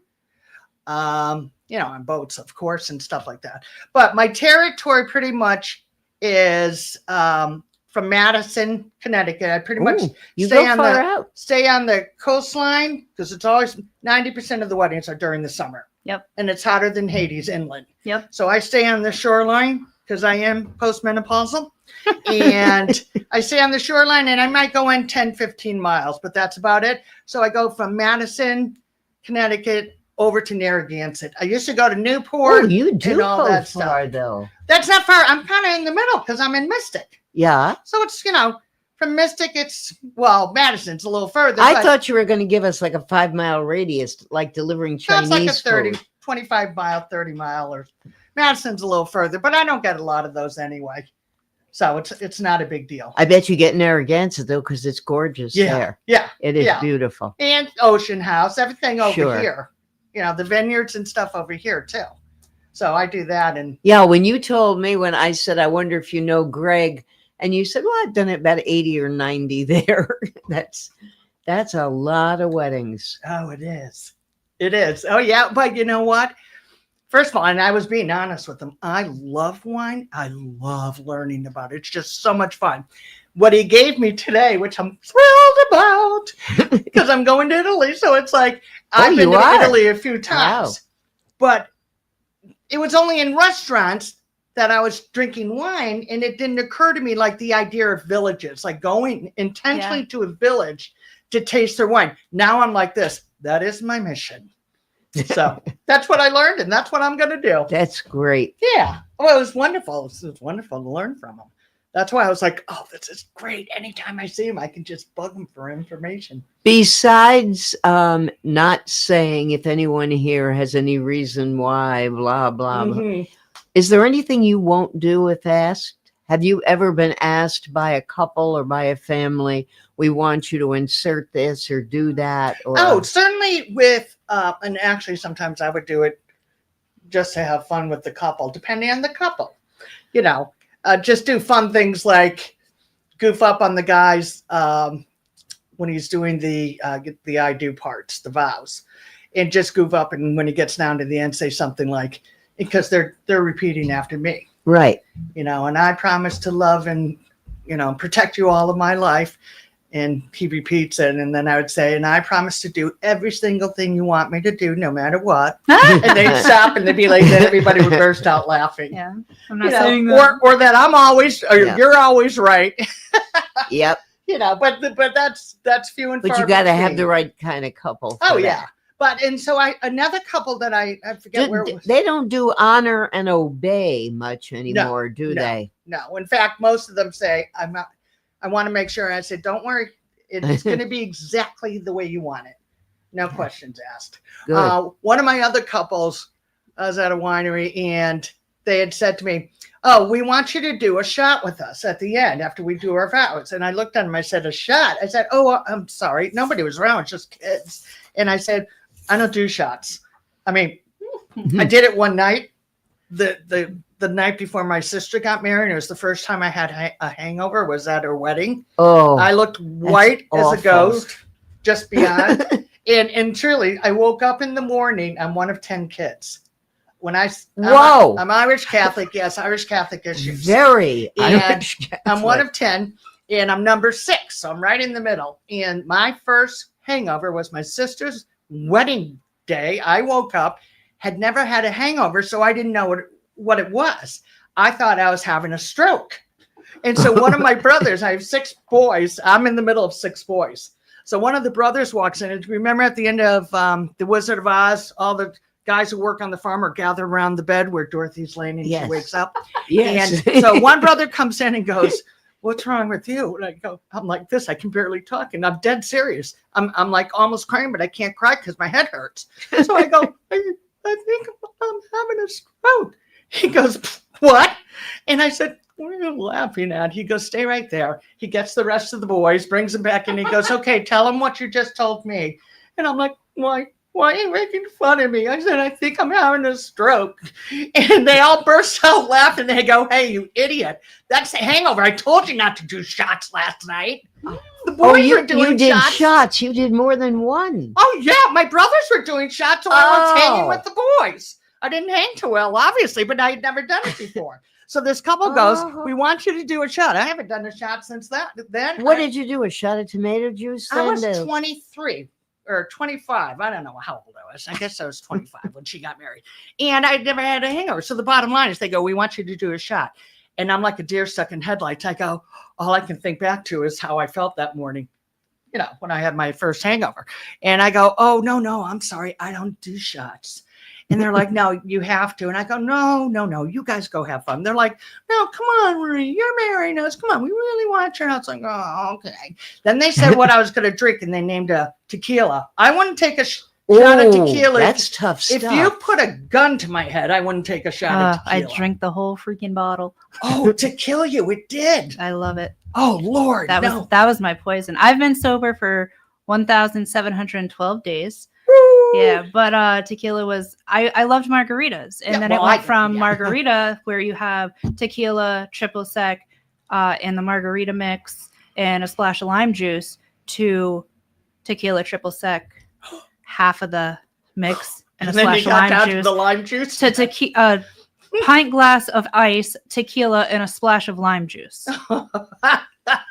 on boats, of course, and stuff like that. But my territory pretty much is from Madison, Connecticut. I pretty much you stay go on far out. stay on the coastline because it's always 90% of the weddings are during the summer. Yep. And it's hotter than Hades inland. Yep. So I stay on the shoreline because I am postmenopausal. And I stay on the shoreline and I might go in 10, 15 miles, but that's about it. So I go from Madison, Connecticut over to Narragansett. I used to go to Newport. Oh, you do and all go that far stuff. though. That's not far. I'm kind of in the middle because I'm in Mystic. Yeah. So it's, from Mystic, Madison's a little further. I but thought you were going to give us like a 5-mile radius, like delivering Chinese that's like a 30, food. 25 mile, 30 mile, or Madison's a little further, but I don't get a lot of those anyway. So it's not a big deal. I bet you get Narragansett though, because it's gorgeous there. Yeah. It is yeah. beautiful. And Ocean House, everything over Sure. here. The vineyards and stuff over here too. So I do that. And Yeah, when you told me, when I said, I wonder if you know Greg, and you said, well, I've done it about 80 or 90 there. That's a lot of weddings. oh, it is. It is. Oh yeah. But you know what? First of all, and I was being honest with them, I love wine. I love learning about it. It's just so much fun. What he gave me today, which I'm thrilled about, because I'm going to Italy. So it's like, I've been to Italy a few times, but it was only in restaurants that I was drinking wine, and it didn't occur to me like the idea of villages, like going intentionally to a village to taste their wine. Now I'm like this. That is my mission. So that's what I learned, and that's what I'm going to do. That's great. Yeah. Well, it was wonderful. It was wonderful to learn from them. That's why I was like, oh, this is great. Anytime I see him, I can just bug him for information. Besides not saying if anyone here has any reason why, blah, blah, blah, is there anything you won't do if asked? Have you ever been asked by a couple or by a family, we want you to insert this or do that? Or Oh, certainly with, and actually sometimes I would do it just to have fun with the couple, depending on the couple. Just do fun things like goof up on the guys when he's doing the I do parts, the vows, and just goof up. And when he gets down to the end, say something like, because they're repeating after me. Right. And I promise to love and, protect you all of my life. And he repeats it. And then I would say, and I promise to do every single thing you want me to do, no matter what. And they'd stop and they'd be like, then everybody would burst out laughing. Yeah. I'm not saying that. Or that I'm always, or you're always right. Yep. But that's few and far. But you got to have between. the right kind of couple. Oh, for yeah. that. But, and so another couple that I forget where it was. They don't do honor and obey much anymore, do they? No. In fact, most of them say, I want to make sure. I said, don't worry. It's going to be exactly the way you want it. No questions asked. One of my other couples, I was at a winery and they had said to me, oh, we want you to do a shot with us at the end after we do our vows. And I looked at him, I said, a shot? I said, oh, I'm sorry. Nobody was around, it's just kids. And I said, I don't do shots. I mean, I did it one night, the night before my sister got married. It was the first time I had a hangover, was at her wedding. Oh, I looked white as awful. a ghost, just beyond. and truly, I woke up in the morning. I'm one of 10 kids. Whoa. I'm Irish Catholic. Yes, Irish Catholic issues. Very And Irish I'm one Catholic. of 10, and I'm number 6, so I'm right in the middle. And my first hangover was my sister's wedding day. I woke up, had never had a hangover, so I didn't know what it was. I thought I was having a stroke. And so one of my brothers, I have 6 boys. I'm in the middle of 6 boys. So one of the brothers walks in. And remember at the end of The Wizard of Oz, all the guys who work on the farm are gathered around the bed where Dorothy's laying and Yes. she wakes up. Yes. And so one brother comes in and goes, "What's wrong with you?" And I go, I'm like this. I can barely talk. And I'm dead serious. I'm like almost crying, but I can't cry because my head hurts. So I go, I think I'm having a stroke. He goes, "What?" And I said, "What are you laughing at?" He goes, "Stay right there." He gets the rest of the boys, brings them back, and he goes, "Okay, tell them what you just told me." And I'm like, Why are you making fun of me? I said, "I think I'm having a stroke." And they all burst out laughing. They go, "Hey, you idiot. That's a hangover. I told you not to do shots last night." The boys were doing you did shots. shots. You did more than one. Oh, yeah. My brothers were doing shots, so I was hanging with the boys. I didn't hang too well, obviously, but I had never done it before. So this couple goes, "We want you to do a shot." I haven't done a shot since then. What did you do? A shot of tomato juice? I was then? 23 or 25. I don't know how old I was. I guess I was 25 when she got married. And I'd never had a hangover. So the bottom line is they go, "We want you to do a shot." And I'm like a deer stuck in headlights. I go, all I can think back to is how I felt that morning, when I had my first hangover. And I go, "Oh, no, I'm sorry. I don't do shots." And they're like, "No, you have to." And I go, No, you guys go have fun. They're like, "No, come on, Marie, you're marrying us. Come on, we really want your house." Like, "Oh, okay." Then they said what I was going to drink, and they named a tequila. I wouldn't take a shot of tequila. That's tough stuff. If you put a gun to my head, I wouldn't take a shot of I tequila. drank the whole freaking bottle. Oh, to kill you, it did. I love it. Oh, Lord, That was my poison. I've been sober for 1,712 days. Yeah, but tequila was I loved margaritas, and then it went from margarita where you have tequila, triple sec, and the margarita mix and a splash of lime juice to tequila, triple sec, half of the mix and a then splash you of got lime down to juice the lime juice. to pint glass of ice, tequila, and a splash of lime juice.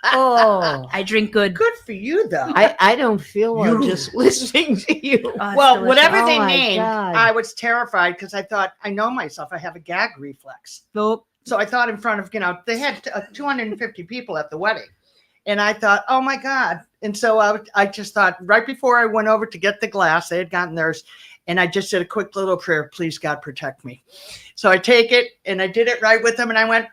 Oh, I drink good. Good for you, though. I don't feel well just listening to you. Well, whatever they Oh my named, God. I was terrified because I thought, I know myself, I have a gag reflex. Nope. So I thought in front of, they had 250 people at the wedding. And I thought, oh my God. And so I just thought right before I went over to get the glass, they had gotten theirs. And I just did a quick little prayer, "Please God protect me." So I take it and I did it right with them. And I went,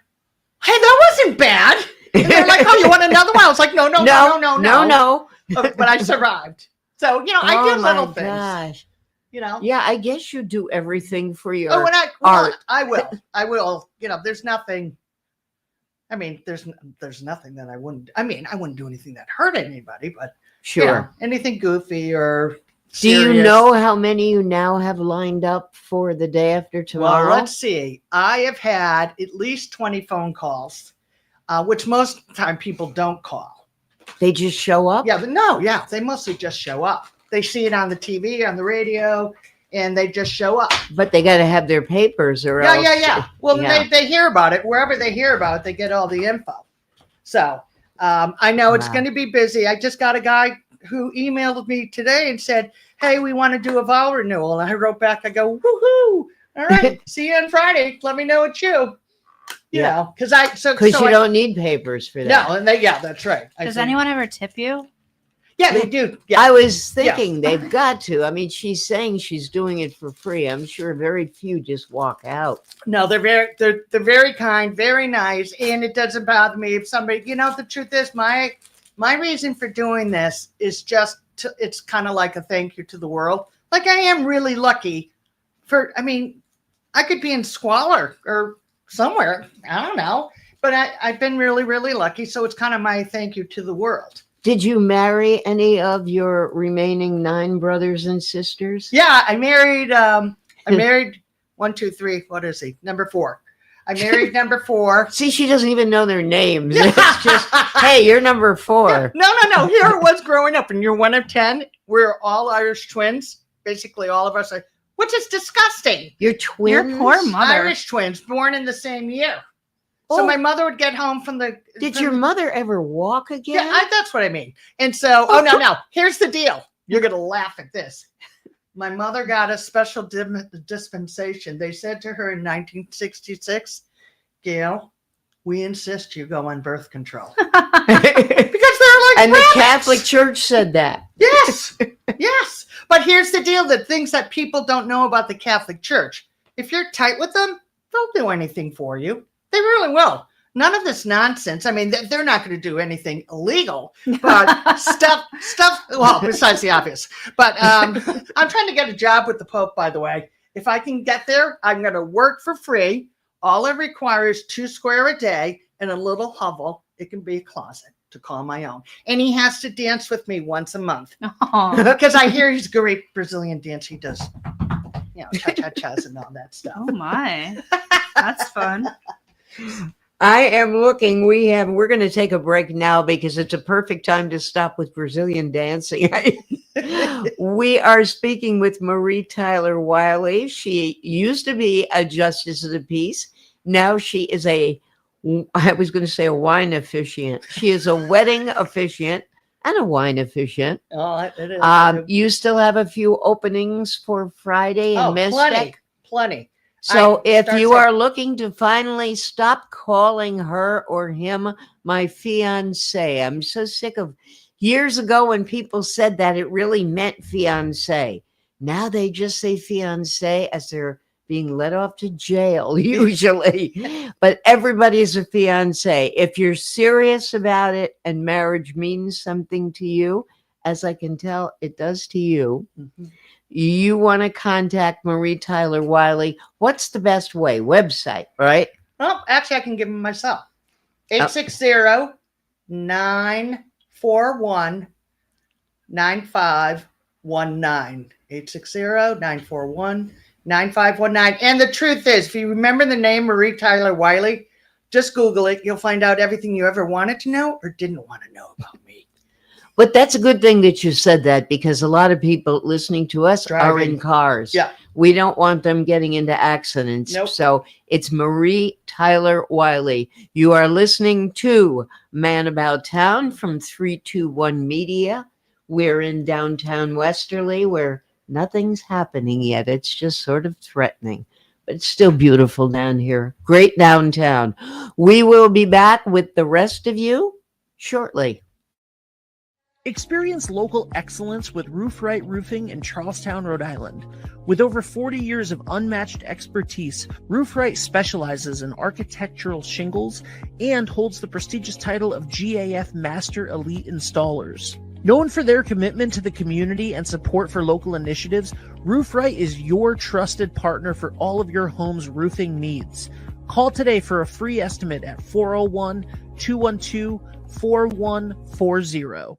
"Hey, that wasn't bad." And they're like, "Oh, you want another one?" I was like, no. But I survived. So, I did little things. Gosh. Yeah, I guess you do everything for your and art. I will. There's nothing. I mean, there's nothing that I wouldn't. I mean, I wouldn't do anything that hurt anybody, but Sure. anything goofy or Do you serious. know how many you now have lined up for the day after tomorrow? Well, let's see. I have had at least 20 phone calls, which most of the time people don't call. They just show up? Yeah, but they mostly just show up. They see it on the TV, on the radio, and they just show up. But they got to have their papers or else. Yeah. Well, Yeah. They hear about it. Wherever they hear about it, they get all the info. So I know it's Wow. going to be busy. I just got a guy who emailed me today and said, "Hey, we want to do a vow renewal." And I wrote back, I go, "Woohoo. All right. See you on Friday. Let me know it's you." You know, because you don't need papers for that. No, and that's right. Does anyone ever tip you? Yeah, they do. Yeah. I was thinking they've got to. I mean, she's saying she's doing it for free. I'm sure very few just walk out. No, they're very kind, very nice, and it doesn't bother me if somebody. The truth is, my reason for doing this is it's kind of like a thank you to the world. Like I am really lucky. I could be in squalor or somewhere. I don't know, but I've been really, really lucky. So it's kind of my thank you to the world. Did you marry any of your remaining 9 brothers and sisters? Yeah, I married 1, 2, 3. What is he? Number 4. I married number 4. See, she doesn't even know their names. It's just, hey, you're number 4. No. Here it was growing up, and you're one of 10. We're all Irish twins. Basically, all of us are. which is disgusting. Your twins? Your poor mother. Irish twins, born in the same year. So Oh. my mother would get home from the. Did from your the- mother ever walk again? Yeah, that's what I mean. And so, oh no, here's the deal. You're gonna laugh at this. My mother got a special dispensation. They said to her in 1966, Gail, we insist you go on birth control. Because they're like And the rabbits. Catholic Church said that. Yes, yes. But here's the deal: the things that people don't know about the Catholic Church. If you're tight with them, they'll do anything for you. They really will. None of this nonsense. I mean, they're not going to do anything illegal, but stuff. Well, besides the obvious. But I'm trying to get a job with the Pope, by the way. If I can get there, I'm going to work for free. All I require is $2 square a day and a little hovel. It can be a closet to call my own. And he has to dance with me once a month. Aw. Because I hear he's a great Brazilian dance. He does, cha-cha-chas and all that stuff. Oh my. That's fun. I am looking. We're going to take a break now because it's a perfect time to stop with Brazilian dancing. We are speaking with Marie Tyler Wiley. She used to be a justice of the peace. Now she is I was going to say a wine officiant. She is a wedding officiant and a wine officiant. Oh, it is. You still have a few openings for Friday in Mystic. Plenty. So if starts you at- are looking to finally stop calling her or him my fiance, I'm so sick of years ago when people said that it really meant fiance. Now they just say fiance as they're being let off to jail usually, but everybody's a fiance. If you're serious about it and marriage means something to you, as I can tell it does to you, you want to contact Marie Tyler Wiley. What's the best way? Website, right? Well, actually, I can give them myself. 860-941-9519. 860-941-9519. And the truth is, if you remember the name Marie Tyler Wiley, just Google it. You'll find out everything you ever wanted to know or didn't want to know about me. But that's a good thing that you said that, because a lot of people listening to us are Driving. in cars. Yeah. We don't want them getting into accidents. Nope. So it's Marie Tyler Wiley. You are listening to Man About Town from 321 Media. We're in downtown Westerly where nothing's happening yet. It's just sort of threatening, but it's still beautiful down here. Great downtown. We will be back with the rest of you shortly. Experience local excellence with Roof Right Roofing in Charlestown, Rhode Island. With over 40 years of unmatched expertise, Roof Right specializes in architectural shingles and holds the prestigious title of GAF Master Elite Installers. Known for their commitment to the community and support for local initiatives, Roof Right is your trusted partner for all of your home's roofing needs. Call today for a free estimate at 401-212-4140.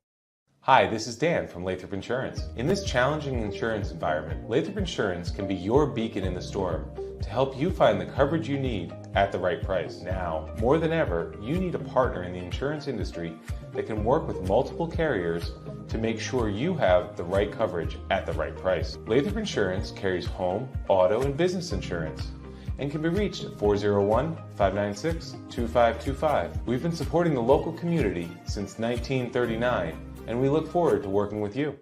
Hi, this is Dan from Lathrop Insurance. In this challenging insurance environment, Lathrop Insurance can be your beacon in the storm to help you find the coverage you need at the right price. Now, more than ever, you need a partner in the insurance industry that can work with multiple carriers to make sure you have the right coverage at the right price. Lathrop Insurance carries home, auto, and business insurance and can be reached at 401-596-2525. We've been supporting the local community since 1939, and we look forward to working with you.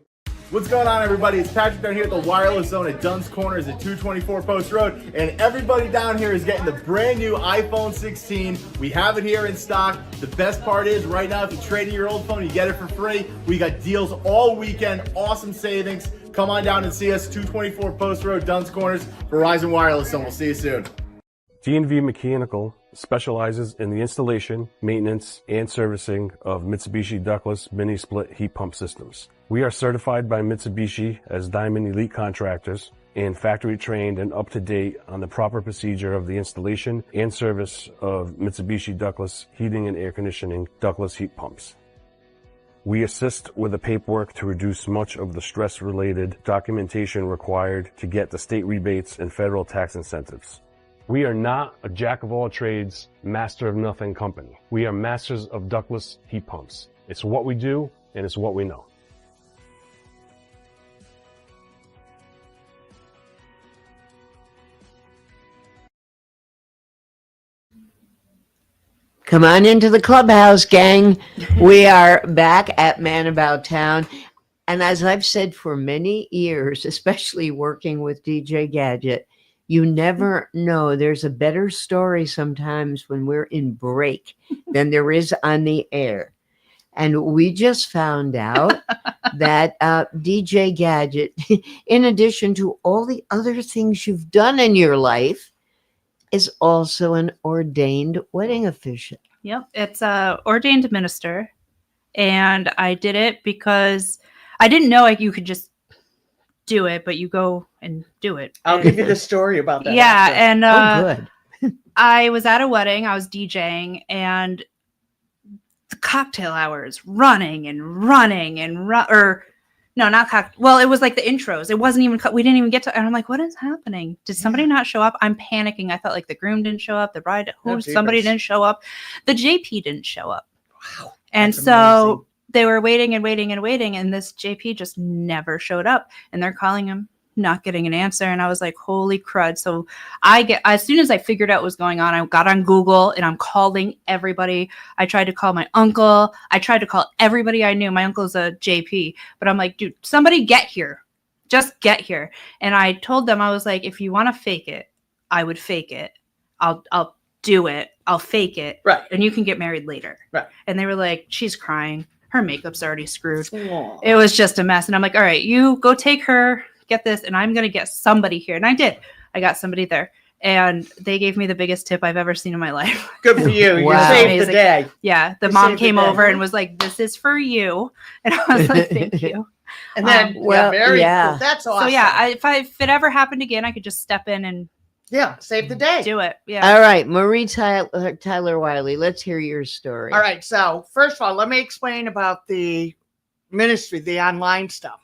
What's going on, everybody? It's Patrick down here at the Wireless Zone at Dunn's Corners at 224 Post Road, and everybody down here is getting the brand new iPhone 16. We have it here in stock. The best part is, right now, if you trade in your old phone, you get it for free. We got deals all weekend, awesome savings. Come on down and see us, 224 Post Road, Dunn's Corners, Verizon Wireless Zone. We'll see you soon. D&V Mechanical specializes in the installation, maintenance, and servicing of Mitsubishi ductless mini-split heat pump systems. We are certified by Mitsubishi as Diamond Elite Contractors and factory trained and up to date on the proper procedure of the installation and service of Mitsubishi ductless heating and air conditioning ductless heat pumps. We assist with the paperwork to reduce much of the stress-related documentation required to get the state rebates and federal tax incentives. We are not a jack-of-all-trades, master-of-nothing company. We are masters of ductless heat pumps. It's what we do, and it's what we know. Come on into the clubhouse, gang. We are back at Man About Town. And as I've said for many years, especially working with DJ Gadget, you never know. There's a better story sometimes when we're in break than there is on the air. And we just found out that DJ Gadget, in addition to all the other things you've done in your life, is also an ordained wedding official. Yep, it's a ordained minister, and I did it because I didn't know you could just do it, but you go and do it. I'll And- give you the story about that. Yeah, after. and Good. I was at a wedding. I was DJing, and the cocktail hours running or no, not cocktail. Well, it was like the intros. It wasn't even. We didn't even get to. And I'm like, what is happening? Did somebody not show up? I'm panicking. I thought like the groom didn't show up. The bride, somebody jeepers. didn't show up. The JP didn't show up. Wow. And That's so amazing. they were waiting and waiting and waiting, and this JP just never showed up. And they're calling him, not getting an answer. And I was like, holy crud. So as soon as I figured out what was going on, I got on Google and I'm calling everybody. I tried to call my uncle. I tried to call everybody I knew. My uncle's a JP, but I'm like, dude, somebody get here. Just get here. And I told them, I was like, if you want to fake it, I would fake it. I'll do it. I'll fake it. Right. And you can get married later. Right. And they were like, she's crying. Her makeup's already screwed. Aw. It was just a mess. And I'm like, all right, you go take her, get this, and I'm going to get somebody here. And I did. I got somebody there. And they gave me the biggest tip I've ever seen in my life. Good for you. You Wow. saved the Amazing. day. Yeah. The You mom saved the came day. over and was like, this is for you. And I was like, thank you. And then, Well, very yeah. cool. That's awesome. So yeah, if it ever happened again, I could just step in and yeah, save the day. do it. Yeah. All right, Marie Tyler Wiley, let's hear your story. All right. So first of all, let me explain about the ministry, the online stuff.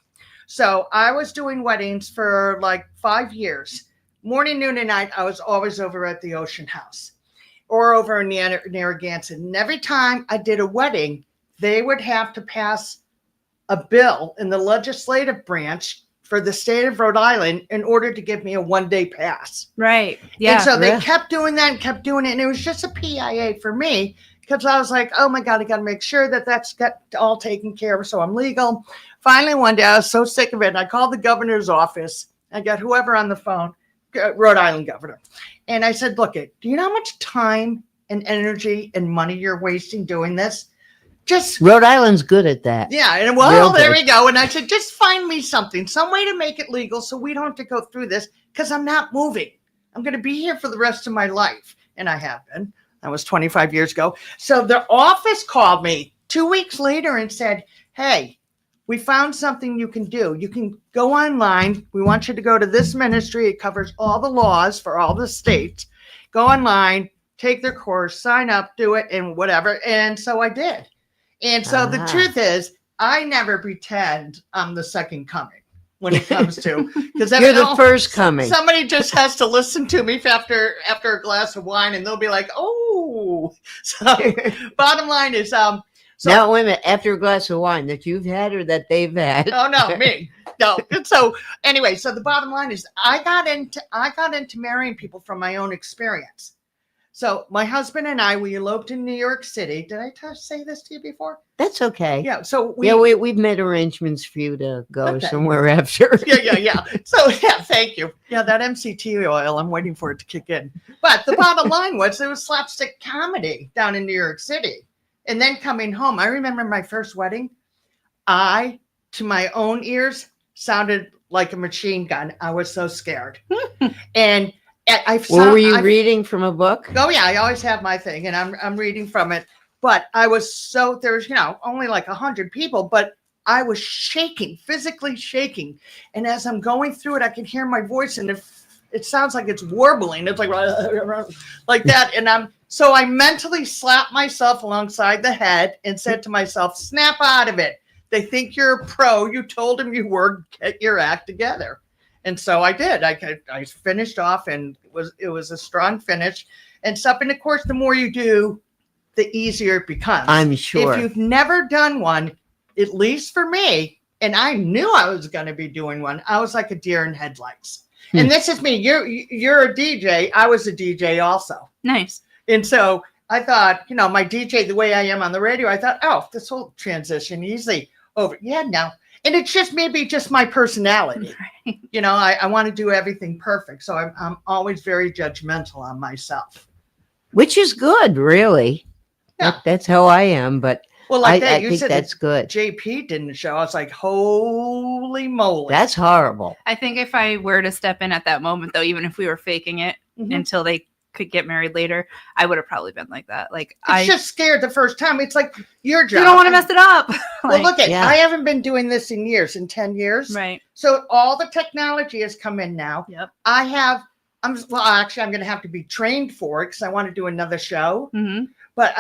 So I was doing weddings for like 5 years. Morning, noon, and night, I was always over at the Ocean House or over in Narragansett. And every time I did a wedding, they would have to pass a bill in the legislative branch for the state of Rhode Island in order to give me a one-day pass. Right. Yeah. And so they Yeah. kept doing that and kept doing it. And it was just a PIA for me because I was like, oh my God, I got to make sure that that's got all taken care of. So I'm legal. Finally, one day I was so sick of it. And I called the governor's office. I got whoever on the phone, Rhode Island governor. And I said, look, do you know how much time and energy and money you're wasting doing this? Just Rhode Island's good at that. yeah, and Real well, there good. we go. And I said, just find me something, some way to make it legal so we don't have to go through this because I'm not moving. I'm going to be here for the rest of my life. And I have been. That was 25 years ago. So the office called me 2 weeks later and said, hey, we found something you can do. You can go online. We want you to go to this ministry. It covers all the laws for all the states. Go online, take their course, sign up, do it, and whatever. And so I did. And so the truth is, I never pretend I'm the second coming when it comes to because You're the first coming. Somebody just has to listen to me after a glass of wine, and they'll be like, "Oh." So, bottom line is, so Now, wait a minute. After a glass of wine that you've had or that they've had? oh no, me no. So anyway, so the bottom line is, I got into marrying people from my own experience. So my husband and I, we eloped in New York City. Did I say this to you before? That's okay. Yeah. So we've made arrangements for you to go Okay. somewhere after. yeah. So yeah, thank you. Yeah, that MCT oil, I'm waiting for it to kick in. But the bottom line was it was slapstick comedy down in New York City. And then coming home, I remember my first wedding, I, to my own ears, sounded like a machine gun. I was so scared. And Were you reading from a book? Oh yeah, I always have my thing, and I'm reading from it. But I was there's only like 100 people, but I was shaking, physically shaking. And as I'm going through it, I can hear my voice, and it sounds like it's warbling. It's like like that. And so I mentally slapped myself alongside the head and said to myself, "Snap out of it. They think you're a pro. You told them you were. Get your act together." And so I did. I finished off, and it was a strong finish and stuff. And of course, the more you do, the easier it becomes. I'm sure. If you've never done one, at least for me, and I knew I was going to be doing one, I was like a deer in headlights. And this is me. You're a DJ. I was a DJ also. Nice. And so I thought, you know, my DJ, the way I am on the radio, I thought, oh, this will transition easily over. Yeah, no. And it's just maybe just my personality. Right. You know, I want to do everything perfect. So I'm always very judgmental on myself. Which is good, really. Yeah. That's how I am, but Well, like I that, you think said that's good. JP didn't show. I was like, holy moly. That's horrible. I think if I were to step in at that moment, though, even if we were faking it Mhm. until they could get married later, I would have probably been like that. Like, It's just scared the first time. It's like your job. you don't want to mess it up. Well, look at, Yeah. I haven't been doing this in years, in 10 years. Right. So all the technology has come in now. Yep. I'm going to have to be trained for it because I want to do another show. Mm-hmm. But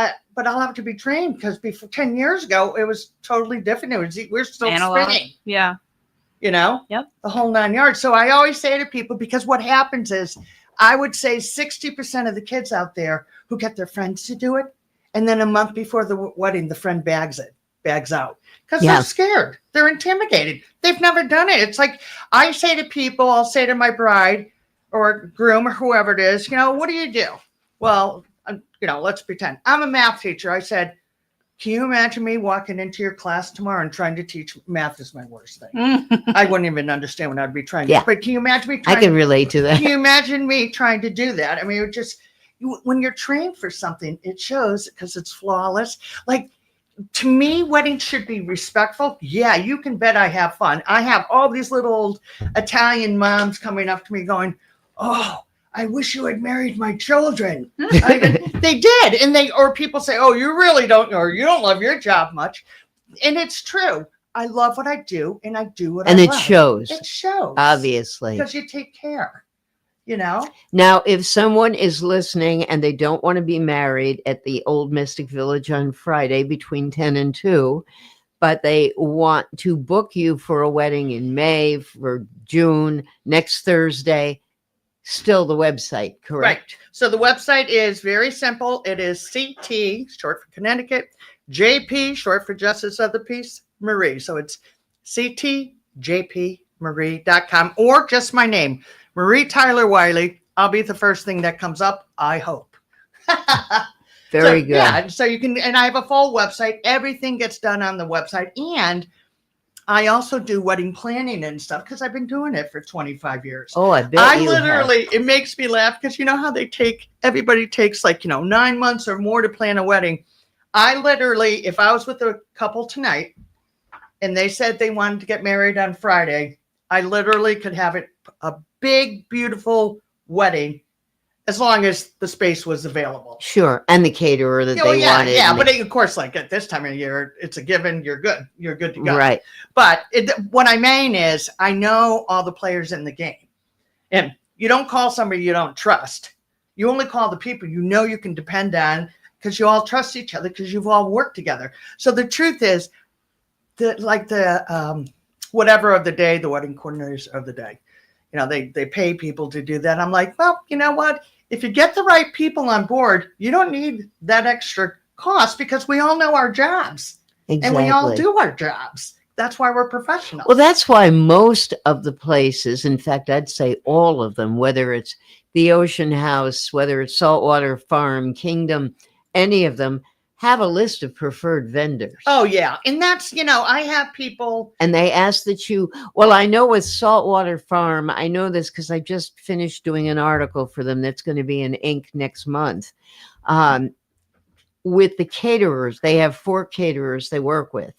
I'll have to be trained because before 10 years ago, it was totally different. We're still Analog. spinning, Yeah. you know, Yep. the whole 9 yards. So I always say to people, because what happens is I would say 60% of the kids out there who get their friends to do it. And then a month before the wedding, the friend bags out because Yeah. they're scared. They're intimidated. They've never done it. It's like I say to people, I'll say to my bride or groom or whoever it is, you know, what do you do? Well, you know, let's pretend I'm a math teacher. I said, can you imagine me walking into your class tomorrow and trying to teach math is my worst thing. I wouldn't even understand what I'd be trying to Yeah. do. But can you imagine me I trying can relate to that. can you imagine me trying to do that? I mean, it just, when you're trained for something, it shows because it's flawless. Like, to me, weddings should be respectful. Yeah, you can bet I have fun. I have all these little old Italian moms coming up to me going, oh, I wish you had married my children. They did. And or people say, oh, you really don't, or you don't love your job much. And it's true. I love what I do and I do what And I it love. shows, It shows. obviously. Because you take care, you know? Now, if someone is listening and they don't want to be married at the Old Mystic Village on Friday between 10 and 2, but they want to book you for a wedding in May, for June, next Thursday, still the website, correct? Right. So the website is very simple. It is CT, short for Connecticut, JP, short for Justice of the Peace, Marie. So it's ctjpmarie.com or just my name, Marie Tyler Wiley. I'll be the first thing that comes up, I hope. Very good. Yeah, so you can, and I have a full website. Everything gets done on the website. And I also do wedding planning and stuff because I've been doing it for 25 years. Oh, I bet I you have. literally, it makes me laugh because you know how everybody takes like, 9 months or more to plan a wedding. I literally, if I was with a couple tonight and they said they wanted to get married on Friday, I literally could have it a big, beautiful wedding as long as the space was available. Sure. And the caterer that they wanted. Yeah, and but of course, like at this time of year, it's a given. You're good. You're good to go. Right. But what I mean is I know all the players in the game. And you don't call somebody you don't trust. You only call the people you know you can depend on because you all trust each other because you've all worked together. So the truth is that like the whatever of the day, the wedding coordinators of the day, they pay people to do that. I'm like, well, you know what? If you get the right people on board, you don't need that extra cost because we all know our jobs. Exactly. And we all do our jobs. That's why we're professionals. Well, that's why most of the places, in fact, I'd say all of them, whether it's the Ocean House, whether it's Saltwater Farm, Kingdom, any of them, have a list of preferred vendors. Oh, yeah. And that's, I have people. And they ask that well, I know with Saltwater Farm, I know this because I just finished doing an article for them that's going to be in ink next month. With the caterers, they have 4 caterers they work with.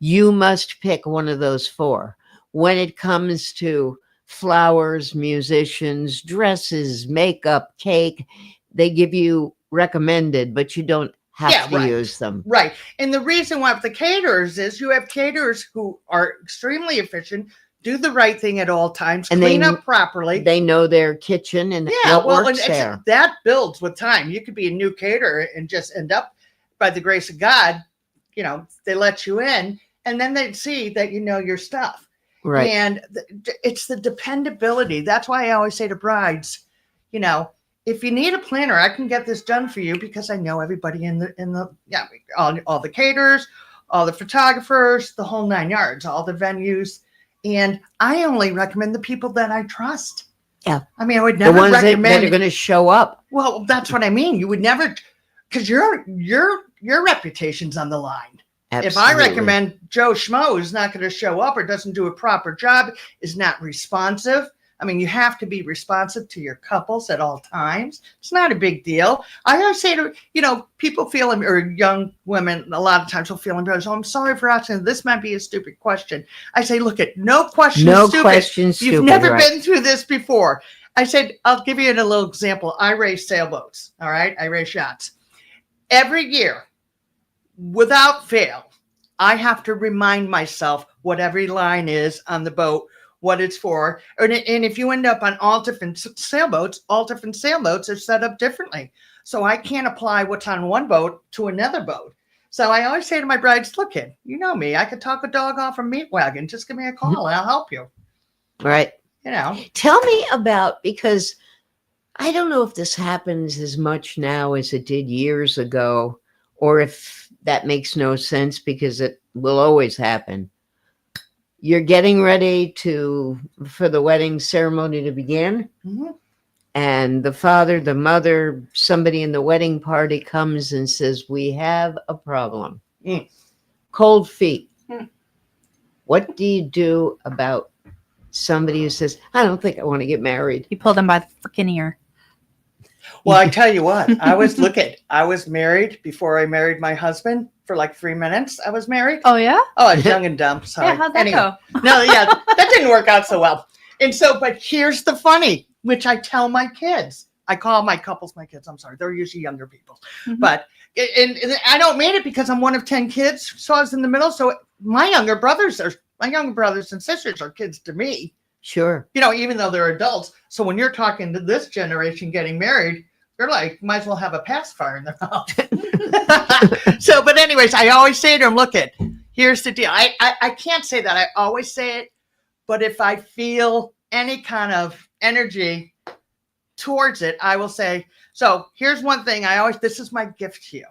You must pick one of those 4. When it comes to flowers, musicians, dresses, makeup, cake, they give you recommended, but you don't have to use them. Right. And the reason why with the caterers is you have caterers who are extremely efficient, do the right thing at all times, and clean up properly. They know their kitchen and what works there. That builds with time. You could be a new caterer and just end up, by the grace of God, they let you in, and then they see that you know your stuff. Right. And it's the dependability. That's why I always say to brides, if you need a planner, I can get this done for you because I know everybody all the caterers, all the photographers, the whole 9 yards, all the venues. And I only recommend the people that I trust. Yeah. I mean, I would never recommend. The ones that are recommend. going to show up. Well, that's what I mean. You would never, because your reputation's on the line. If I Absolutely. recommend Joe Schmo who's not going to show up or doesn't do a proper job, is not responsive. I mean, you have to be responsive to your couples at all times. It's not a big deal. I always say to, people feel, or young women, a lot of times will feel embarrassed. Oh, I'm sorry for asking. This might be a stupid question. I say, look, no question is stupid. You've never been through this before. I said, I'll give you a little example. I race sailboats. All right. I race yachts. Every year, without fail, I have to remind myself what every line is on the boat, what it's for. And if you end up on all different sailboats are set up differently. So I can't apply what's on one boat to another boat. So I always say to my brides, look, kid, you know me. I could talk a dog off a meat wagon. Just give me a call and I'll help you. Right. Tell me about, because I don't know if this happens as much now as it did years ago, or if that makes no sense, because it will always happen. You're getting ready for the wedding ceremony to begin. Mm-hmm. And the father, the mother, somebody in the wedding party comes and says, we have a problem. Cold feet. What do you do about somebody who says, I don't think I want to get married? You pull them by the freaking ear. Well, I tell you what, I was married before I married my husband for like 3 minutes. I was married. Oh, yeah? Oh, I was young and dumb. Sorry. Yeah, how'd that go? No, yeah, that didn't work out so well. And so, but here's the funny, which I tell my kids. I call my couples my kids. I'm sorry. They're usually younger people. Mm-hmm. But and I don't mean it because I'm one of 10 kids. So I was in the middle. So my younger brothers and sisters are kids to me. Sure. Even though they're adults. So when you're talking to this generation getting married, they're like, might as well have a pacifier in their mouth. So, but anyways, I always say to them, look, here's the deal. I can't say that. I always say it. But if I feel any kind of energy towards it, I will say, so here's one thing. This is my gift to you.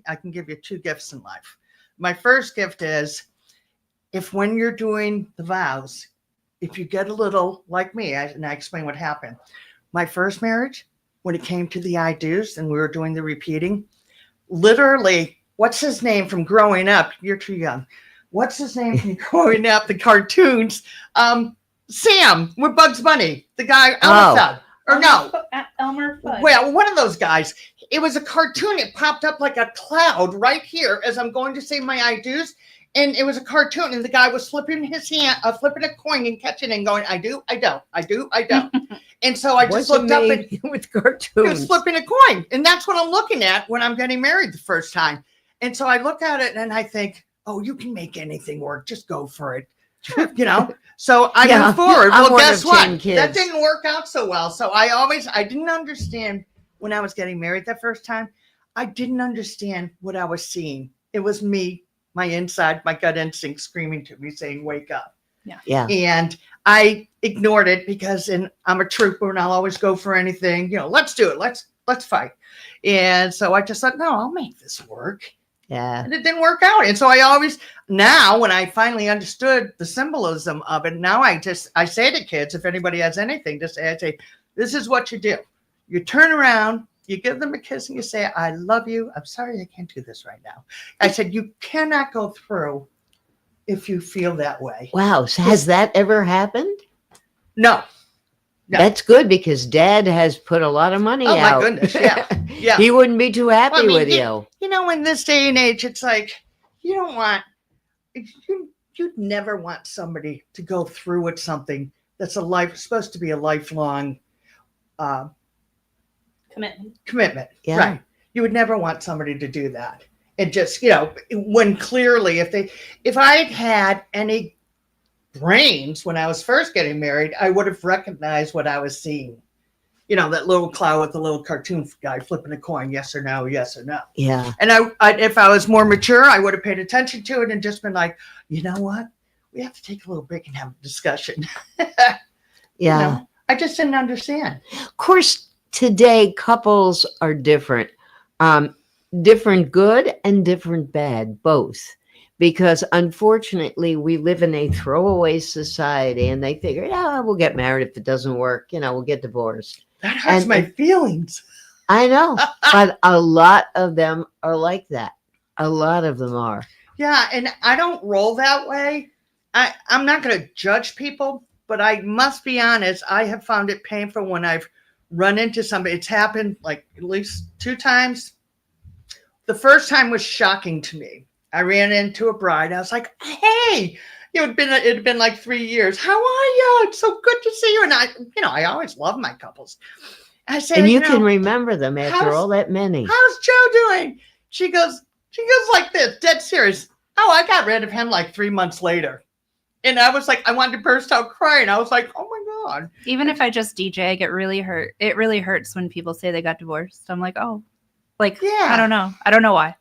I can give you 2 gifts in life. My first gift is, if when you're doing the vows, if you get a little like me, and I explain what happened. My first marriage, when it came to the I do's and we were doing the repeating, literally, what's his name from growing up? You're too young. What's his name from growing up? The cartoons. Sam with Bugs Bunny, the guy. Elmer Fudd. Well, one of those guys. It was a cartoon. It popped up like a cloud right here as I'm going to say my I do's. And it was a cartoon, and the guy was flipping flipping a coin and catching it and going, I do, I don't, I do, I don't. And so I just looked up and with cartoons. He was flipping a coin. And that's what I'm looking at when I'm getting married the first time. And so I look at it and I think, oh, you can make anything work. Just go for it. So I moved forward. Well, guess what? That didn't work out so well. So I didn't understand when I was getting married that first time. I didn't understand what I was seeing. It was me, my inside, my gut instinct screaming to me saying, wake up. Yeah. And I ignored it because I'm a trooper and I'll always go for anything. Let's do it. Let's fight. And so I just thought, no, I'll make this work. Yeah. And it didn't work out. And so now when I finally understood the symbolism of it, now I say to kids, if anybody has anything to say, I say, this is what you do. You turn around, you give them a kiss and you say, I love you. I'm sorry I can't do this right now. I said, you cannot go through if you feel that way. Wow. So has that ever happened? No. That's good, because Dad has put a lot of money out. Oh, my goodness. Yeah. Yeah. He wouldn't be too happy with you. In this day and age, it's like, you'd never want somebody to go through with something that's supposed to be a lifelong commitment. Yeah. Right. You would never want somebody to do that. And just, when clearly if I'd had any brains when I was first getting married, I would have recognized what I was seeing. That little cloud with the little cartoon guy flipping a coin, yes or no, yes or no. Yeah. And if I was more mature, I would have paid attention to it and just been like, you know what? We have to take a little break and have a discussion. Yeah. I just didn't understand. Of course, today couples are different. Different good and different bad, both. Because unfortunately, we live in a throwaway society, and they figure, we'll get married if it doesn't work. We'll get divorced. That hurts my feelings. I know, but a lot of them are like that. A lot of them are. Yeah, and I don't roll that way. I'm not going to judge people, but I must be honest. I have found it painful when I've run into somebody. It's happened like at least 2 times. The first time was shocking to me. I ran into a bride. I was like, "Hey, it had been like 3 years. How are you? It's so good to see you." And I always love my couples. I said, And you can remember them after how's- all that many. "How's Joe doing?" She goes like this, dead serious. "Oh, I got rid of him like 3 months later." And I was like, I wanted to burst out crying. I was like, "Oh my God." Even if I just DJ, I get really hurt. It really hurts when people say they got divorced. I'm like, oh, like, Yeah. I don't know. I don't know why.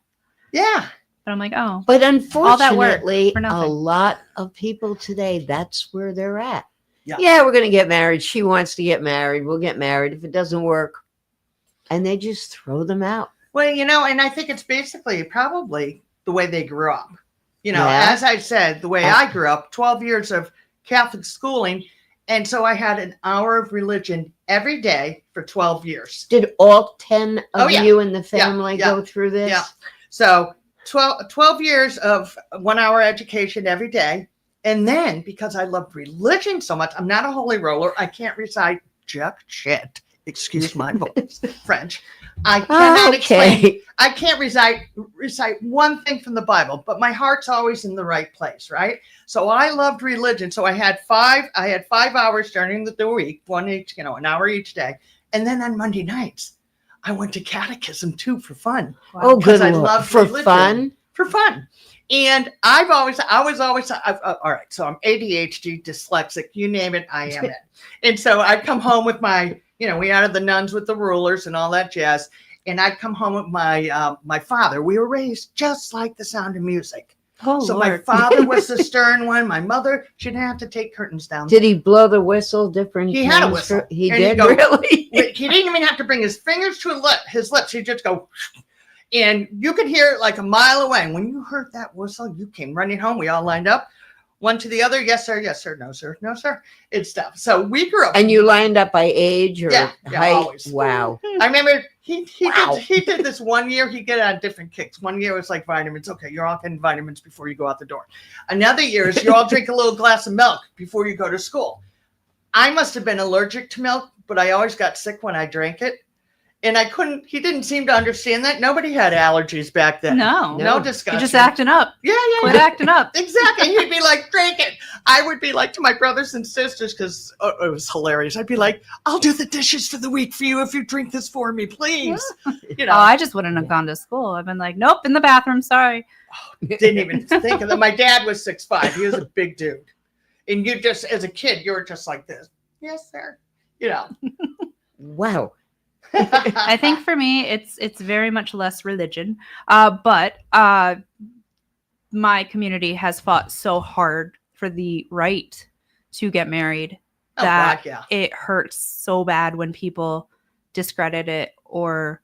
Yeah. But I'm like, oh. But all that work unfortunately, for a nothing. lot of people today, that's where they're at. Yeah. We're going to get married. She wants to get married. We'll get married. If it doesn't work, and they just throw them out. Well, and I think it's basically probably the way they grew up. Yeah. As I said, the way I grew up, 12 years of Catholic schooling. And so I had an hour of religion every day for 12 years. Did all 10 of yeah. you in the family Yeah. go through this? Yeah. So 12 years of 1 hour education every day. And then because I love religion so much, I'm not a holy roller. I can't recite jack shit. Excuse my voice, French. I cannot explain. I can't recite one thing from the Bible, but my heart's always in the right place, right? So I loved religion. So I had 5 hours during the week, one each, an hour each day. And then on Monday nights, I went to catechism too for fun. Oh, good. I Lord. loved For religion. fun? For fun. And I was always, all right, so I'm ADHD, dyslexic, you name it, I am it. And so I'd come home with my, we had the nuns with the rulers and all that jazz. And I'd come home with my father. We were raised just like The Sound of Music. Oh, so Lord. my father was the stern one. My mother, she didn't have to take curtains down. Did he blow the whistle different He times? had a whistle. He And did, he'd go, really? He didn't even have to bring his fingers to his lips. He'd just go, and you could hear it like a mile away. And when you heard that whistle, you came running home. We all lined up, one to the other. Yes, sir. Yes, sir. No, sir. No, sir. It's stuff. So we grew up. And you lined up by age or height? always. Wow. I remember he did this one year. He get on different kicks. One year it was like vitamins. Okay, you're all getting vitamins before you go out the door. Another year is you all drink a little glass of milk before you go to school. I must have been allergic to milk, but I always got sick when I drank it. And he didn't seem to understand that. Nobody had allergies back then. No discussion. You're just acting up. Yeah. Quit acting up. Exactly. He'd be like, drink it. I would be like to my brothers and sisters, because it was hilarious. I'd be like, I'll do the dishes for the week for you if you drink this for me, please. Oh, I just wouldn't have gone to school. I've been like, nope, in the bathroom. Sorry. Didn't even think of that. My dad was 6'5". He was a big dude. And you just, as a kid, you were just like this. Yes, sir. Wow. I think for me, it's very much less religion. But my community has fought so hard for the right to get married that it hurts so bad when people discredit it or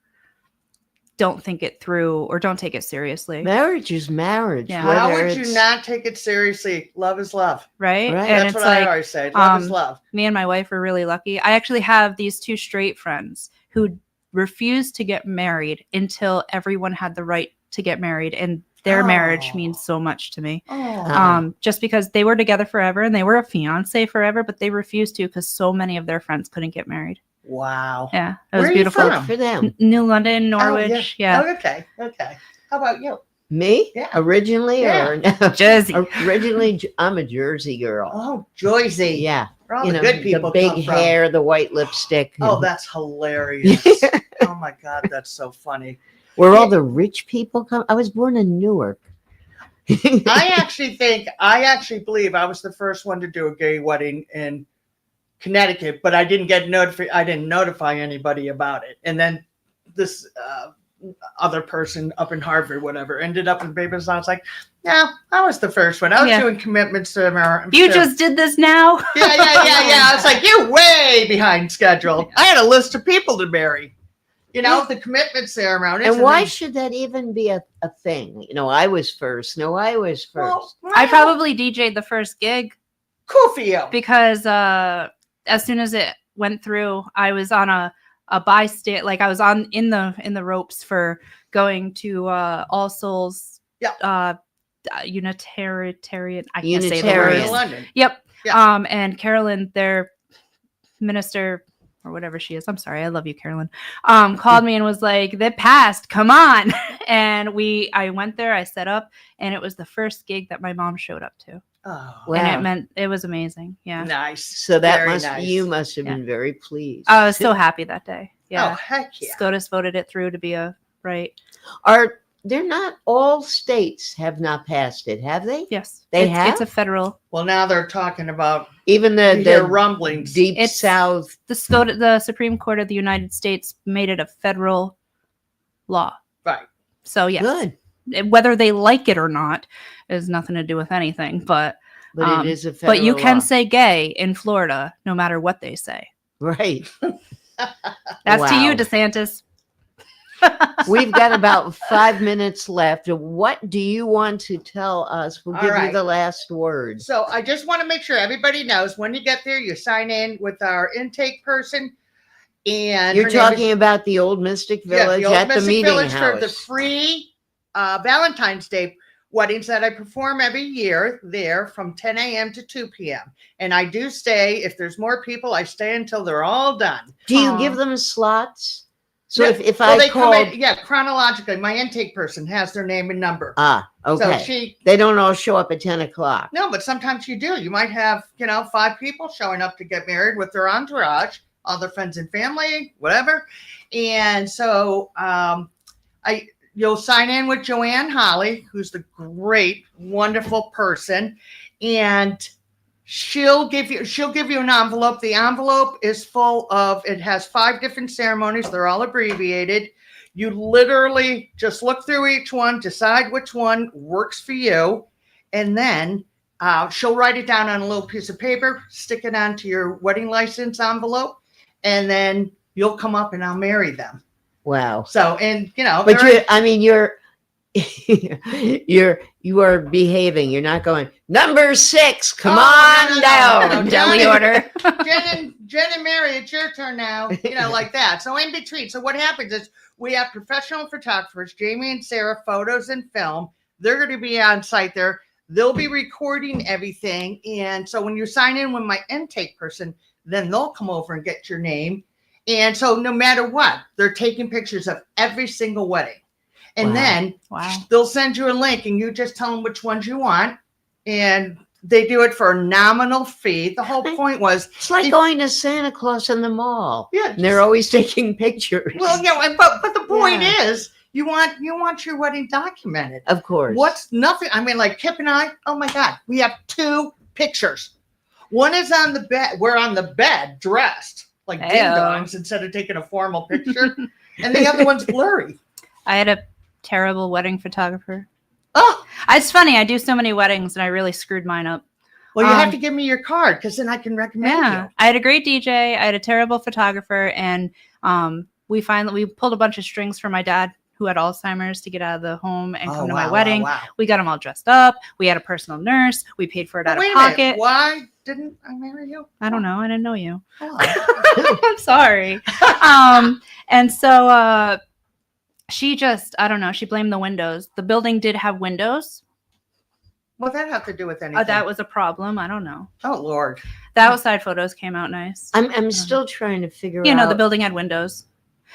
don't think it through or don't take it seriously. Marriage is marriage. Yeah. How would you not take it seriously? Love is love. Right? Right. And That's it's what like, I always say. Love is love. Me and my wife are really lucky. I actually have these 2 straight friends who refused to get married until everyone had the right to get married. And their marriage means so much to me. Just because they were together forever and they were a fiance forever, but they refused to because so many of their friends couldn't get married. Wow. Yeah. It was Where are you beautiful. from? For them. New London, Norwich. Yeah. Oh, okay. How about you? Me? Yeah. Originally? Yeah. Or no? Jersey. Originally, I'm a Jersey girl. Oh, Jersey. Yeah. Where all the good people the big come from. hair, the white lipstick. Oh, that's hilarious. Oh my God, that's so funny. Where all the rich people come. I was born in Newark. I actually believe I was the first one to do a gay wedding in Connecticut, but I didn't notify anybody about it. And then this other person up in Harvard, whatever, ended up in Baby's. I was like, no, I was the first one. I was doing commitments to America. You just did this now? Yeah. I was like, you're way behind schedule. I had a list of people to marry. The commitment ceremony. And why should that even be a thing? I was first. No, I was first. Well, I probably DJ'd the first gig. Cool for you. Because as soon as it went through, I was on a a bystander. Like I was in the ropes for going to All Souls. Yeah. Unitarian. I can't say the Unitarian. words. London. Yep. Yeah. And Carolyn, their minister or whatever she is, I'm sorry, I love you, Carolyn, called me and was like, "They passed, come on." And I went there, I set up, and it was the first gig that my mom showed up to. Oh, Wow. And it was amazing. Yeah. nice. So that Very must nice. you must have Yeah. been very pleased. I was so happy that day. Oh, Yeah. heck yeah. SCOTUS voted it through to be a right. They're not all states have not passed it, have they? Yes. They It's a have? federal. Well, now they're talking about Even you the hear rumblings. deep It's- south. The Supreme Court of the United States made it a federal law. Right. So yes. Good. Whether they like it or not has nothing to do with anything. But But it is a federal but you can law. say gay in Florida no matter what they say. Right. That's to you, Wow. DeSantis. We've got about 5 minutes left. What do you want to tell us? We'll All give you right. the last word. So I just want to make sure everybody knows when you get there, you sign in with our intake person. And You're her name is- talking about the old Mystic Yeah, Village old at the Mystic meeting Village house. for the free Valentine's Day weddings that I perform every year there from 10 a.m. to 2 p.m. And I do stay. If there's more people, I stay until they're all done. Do you Aw. give them slots? So Yeah, if well, I they come called, in, chronologically, my intake person has their name and number. okay, So she, they don't all show up at 10 o'clock. no, but sometimes you do. You might have, 5 people showing up to get married with their entourage, all their friends and family, whatever. And so you'll sign in with Joanne Holly, who's the great, wonderful person, and she'll give you an envelope. The envelope is full of, it has 5 different ceremonies. They're all abbreviated. You literally just look through each one, decide which one works for you, and then she'll write it down on a little piece of paper, stick it onto your wedding license envelope, and then you'll come up and I'll marry them. Wow. So, and But you are behaving. You're not going, number 6, come on down. Deli order. Jen and Mary, it's your turn now. Like that. So in between. So what happens is we have professional photographers, Jamie and Sarah, photos and film. They're going to be on site there. They'll be recording everything. And so when you sign in with my intake person, then they'll come over and get your name. And so no matter what, they're taking pictures of every single wedding. And Wow. then Wow. they'll send you a link and you just tell them which ones you want. And they do it for a nominal fee. The whole point was, It's like going to Santa Claus in the mall. yeah, And they're always taking pictures. well, but the point Yeah. is, you want your wedding documented. Of course. What's nothing? I mean, like Kip and I, oh my God, we have 2 pictures. One is on the bed. We're on the bed dressed like ding Ayo. dongs instead of taking a formal picture. And the other one's blurry. I had a terrible wedding photographer. Oh, It's funny. I do so many weddings and I really screwed mine up. well, you have to give me your card because then I can recommend Yeah. you. I had a great DJ. I had a terrible photographer. And we pulled a bunch of strings for my dad who had Alzheimer's to get out of the home and come to my wedding. Wow. We got him all dressed up. We had a personal nurse. We paid for it out Wait of a minute. pocket. Why didn't I marry you? I don't know. I didn't know you. Oh. I'm sorry. And so she just, I don't know, she blamed the windows. The building did have windows. What that have to do with anything? That was a problem. I don't know. Oh Lord. The outside photos came out nice. I'm still trying to figure out. You know, the building had windows.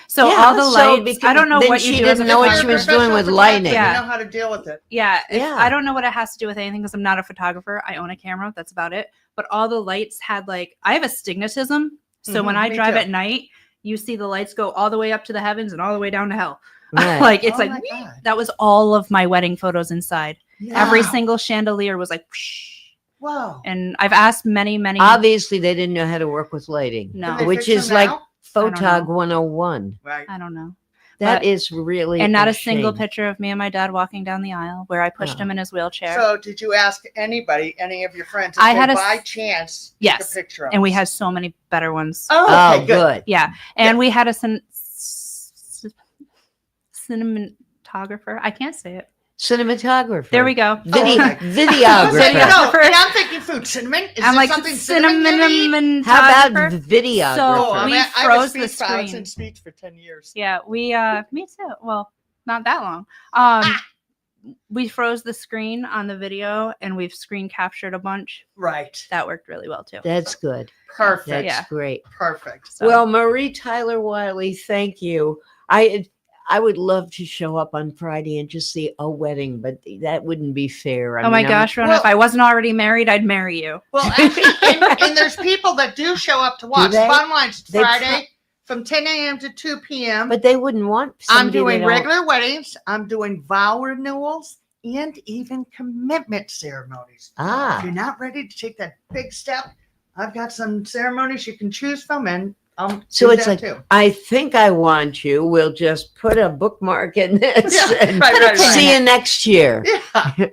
So Yeah, all the so lights, because I don't know then what you she do as a didn't know what photographer. she was doing with lighting. Yeah. You know how to deal with it. Yeah, Yeah. I don't know what it has to do with anything because I'm not a photographer. I own a camera. That's about it. But all the lights had I have astigmatism. So when Mhm, I me drive too. at night, you see the lights go all the way up to the heavens and all the way down to hell. Right. It's Oh like, my God. that was all of my wedding photos inside. Every Wow. single chandelier was like, whoosh. Wow. And I've asked many. Obviously, they didn't know how to work with lighting. No. Did they Which fix is them like now? Photog know. 101. Right. I don't know. That But- is really And not a shame. single picture of me and my dad walking down the aisle where I pushed Oh. him in his wheelchair. So did you ask anybody, any of your friends, if I they had by chance took Yes. a picture of and we us? had so many better ones. Oh, Oh, okay, good. good. Yeah. And we had a cinematographer. I can't say it. Cinematographer. There we go. Videographer. No, and I'm thinking food. Cinnamon? Is I'm there like something cinnamon? How about videographer? So I we mean, I froze was the speech, I was screen. in speech for 10 years. Yeah, we me too. Well, not that long. We froze the screen on the video and we've screen captured a bunch. Right. That worked really well too. That's good. Perfect. That's Yeah. great. Perfect. So, Well, Marie Tyler Wiley, thank you. I would love to show up on Friday and just see a wedding, but that wouldn't be fair. oh my gosh, Rona, if I wasn't already married, I'd marry you. Well, actually, and there's people that do show up to watch. they? Bottom line's They Friday from 10 a.m. to 2 p.m. But they wouldn't want. I'm somebody doing they don't- regular weddings. I'm doing vow renewals and even commitment ceremonies. Ah. If you're not ready to take that big step, I've got some ceremonies you can choose from, and So do it's that like, too. I think I want you. We'll just put a bookmark in this. Yeah, and right. See you next year. Yeah.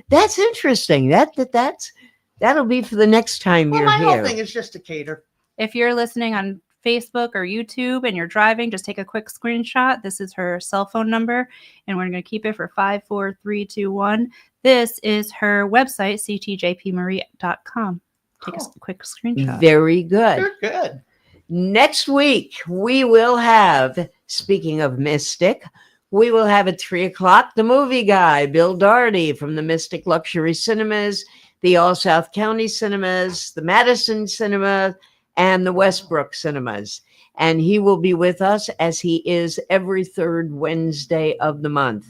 That's interesting. That'll be for the next time Well, you're my whole here. thing is just to cater. If you're listening on Facebook or YouTube and you're driving, just take a quick screenshot. This is her cell phone number, and we're going to keep it for 54321. This is her website, ctjpmarie.com. Take a quick screenshot. Very good. You're good. Next week, we will have, speaking of Mystic, we will have at 3 o'clock the movie guy, Bill Doherty from the Mystic Luxury Cinemas, the All South County Cinemas, the Madison Cinema, and the Westbrook Cinemas. And he will be with us as he is every third Wednesday of the month.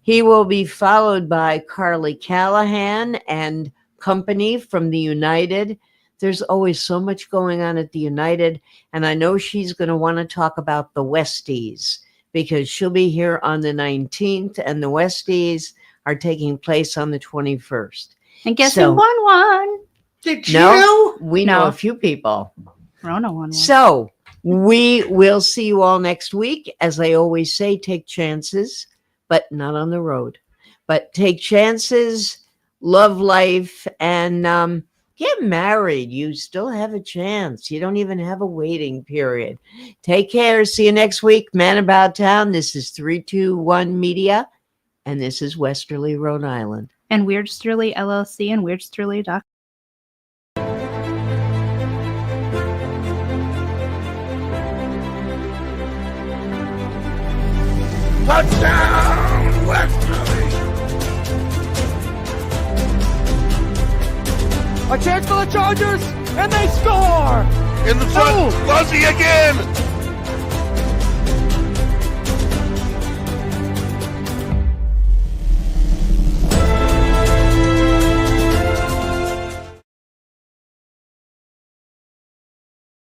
He will be followed by Carly Callahan and company from the United. There's always so much going on at the United, and I know she's going to want to talk about the Westies because she'll be here on the 19th, and the Westies are taking place on the 21st. And guess So- who won one? Did No, you? we know No. a few people. Rona won one. So we will see you all next week. As I always say, take chances, but not on the road. But take chances, love life, and get married. You still have a chance. You don't even have a waiting period. Take care. See you next week. Man About Town. This is 321 Media, and this is Westerly, Rhode Island. And Weirdsterly LLC and Weirdsterly.com. Touchdown, Westerly! A chance for the Chargers, and they score! In the front, Guzzi again!